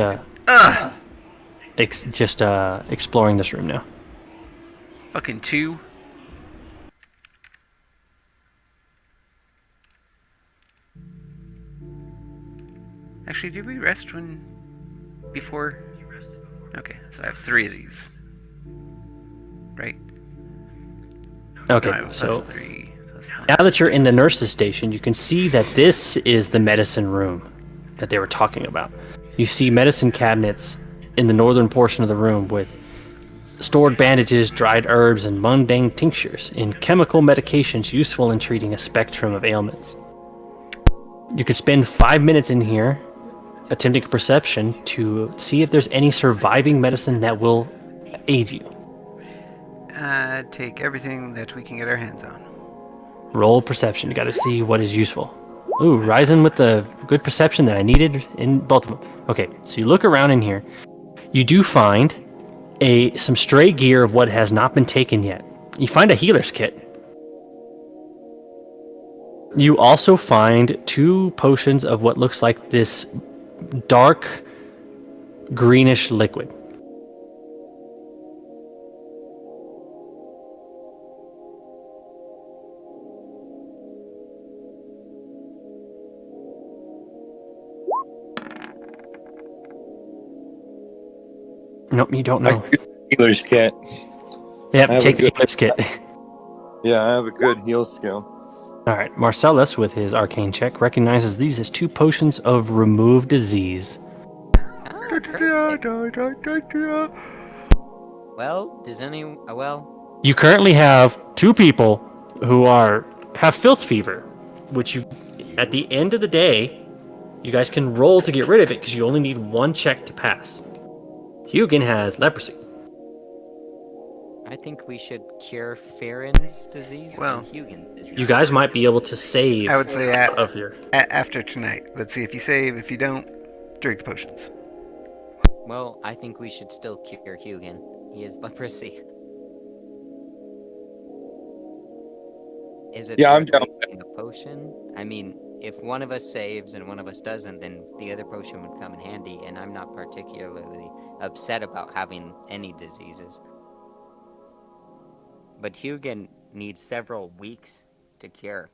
exploring this room now. Fucking 2. Actually, did we rest when... before? Okay, so I have 3 of these. Right? Okay, No, so plus 3, plus 1. now that you're in the nurse's station, you can see that this is the medicine room that they were talking about. You see medicine cabinets in the northern portion of the room with stored bandages, dried herbs, and mundane tinctures and chemical medications useful in treating a spectrum of ailments. You could spend 5 minutes in here attempting a perception to see if there's any surviving medicine that will aid you. Take everything that we can get our hands on. Roll perception. You got to see what is useful. Ooh, Ryzen with the good perception that I needed in both of them. Okay, so you look around in here. You do find some stray gear of what has not been taken yet. You find a healer's kit. You also find 2 potions of what looks like this dark greenish liquid. Nope, you don't know. Healer's kit. Yep, have take a the good- healer's kit. Yeah, I have a good heal skill. Alright, Marcellus, with his arcane check, recognizes these as 2 potions of remove disease. Ah, perfect. Well, does any... well... You currently have 2 people who have filth fever, which you, at the end of the day, you guys can roll to get rid of it because you only need 1 check to pass. Hugin has leprosy. I think we should cure Farron's disease Well, and Hugin's disease. You guys might be able to save I would say of your... after tonight. Let's see if you save. If you don't, drink the potions. Well, I think we should still cure Hugin. He has leprosy. Is it Yeah, I'm worth down. wasting a potion? I mean, if one of us saves and one of us doesn't, then the other potion would come in handy, and I'm not particularly upset about having any diseases. But Hugin needs several weeks to cure,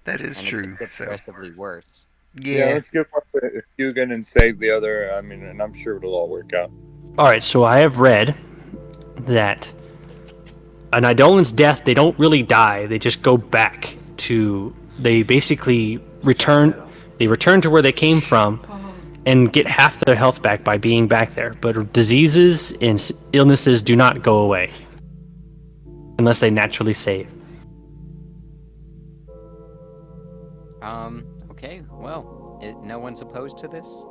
That is and true. it gets So progressively worse. yeah, let's give up Hugin and save the other. I mean, and I'm sure it'll all work out. Alright, so I have read that an Eidolon's death, they don't really die, they just go back to... They basically return to where they came from and get half their health back by being back there. But diseases and illnesses do not go away unless they naturally save. Okay, well, no one's opposed to this?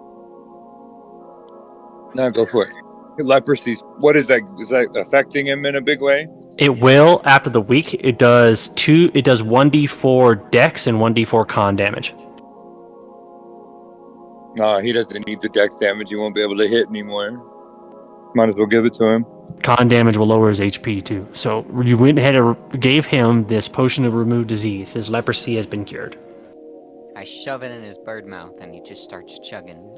No, go for it. Leprosy. What is that? Is that affecting him in a big way? It will after the week. It does 1d4 dex and 1d4 con damage. No, he doesn't need the dex damage. He won't be able to hit anymore. Might as well give it to him. Con damage will lower his HP too. So you went ahead and gave him this potion to remove disease. His leprosy has been cured. I shove it in his bird mouth and he just starts chugging.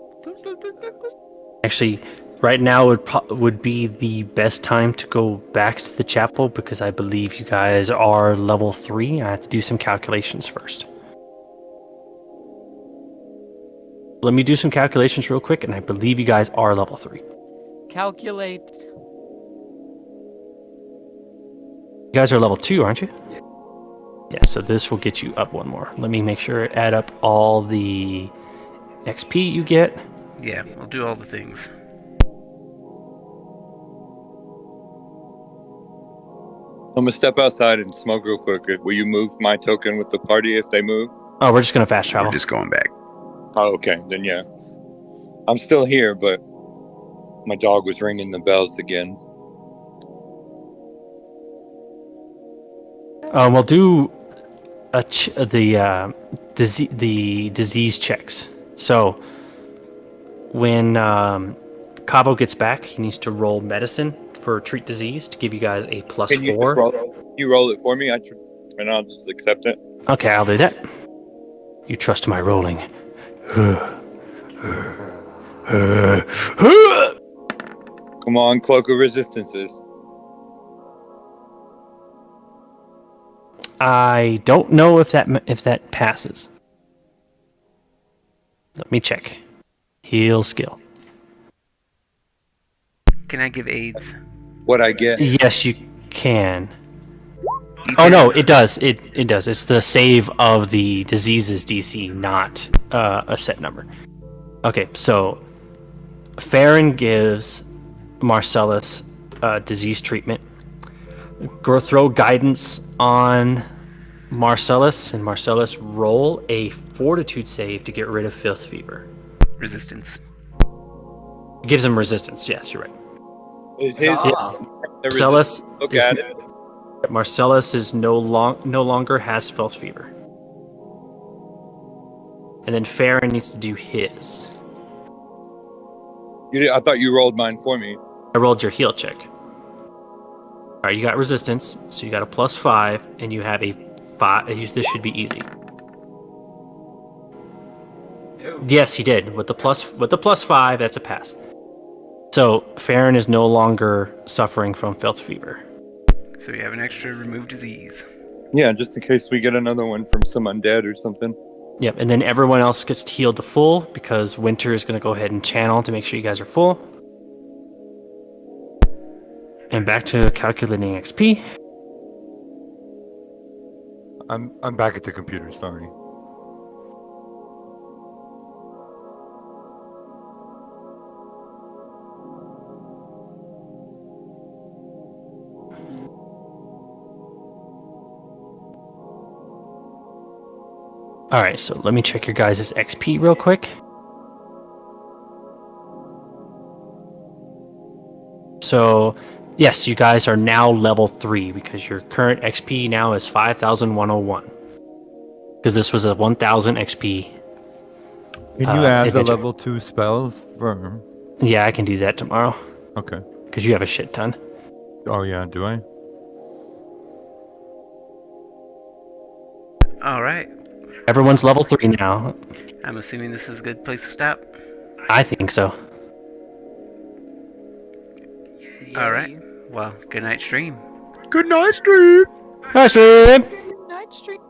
Actually, right now would be the best time to go back to the chapel because I believe you guys are level 3. I have to do some calculations first. Let me do some calculations real quick, and I believe you guys are level 3. Calculate. You guys are level 2, aren't you? Yeah, so this will get you up one more. Let me make sure I add up all the XP you get. Yeah, we'll do all the things. I'm gonna step outside and smoke real quick. Will you move my token with the party if they move? Oh, we're just going to fast travel. We're just going back. Oh, okay. Then yeah. I'm still here, but my dog was ringing the bells again. We'll do the disease checks. So when Cabo gets back, he needs to roll medicine for treat disease to give you guys a plus Can you 4. roll it for me? And I'll just accept it. Okay, I'll do that. You trust my rolling. Come on, Cloak of Resistances. I don't know if that passes. Let me check. Heal skill. Can I give aids? What I get? Yes, you can. You Oh can? no, it does. It does. It's the save of the diseases DC, not a set number. Okay, so Farron gives Marcellus disease treatment. Throw guidance on Marcellus, and Marcellus roll a fortitude save to get rid of filth fever. Resistance. Gives him resistance. Yes, you're right. Is his Marcellus look is, at it? Marcellus is no longer has filth fever. And then Farron needs to do his. I thought you rolled mine for me. I rolled your heal check. All right, you got resistance, so you got a +5, and you have a 5. This should be easy. Yes, he did. With the +5, that's a pass. So Farron is no longer suffering from filth fever. So we have an extra remove disease. Yeah, just in case we get another one from some undead or something. Yep, and then everyone else gets healed to full because Winter is going to go ahead and channel to make sure you guys are full. And back to calculating XP. I'm back at the computer. Sorry. All right, so let me check your guys' XP real quick. So, yes, you guys are now level 3 because your current XP now is 5,101. Because this was a 1,000 XP. Can you add the adventure. level 2 spells for? Yeah, I can do that tomorrow Okay. because you have a shit ton. Oh yeah, do I? All right. Everyone's level 3 now. I'm assuming this is a good place to stop. I think so. All right. Well, good night, stream. Good night, stream. Nice stream! Night stream.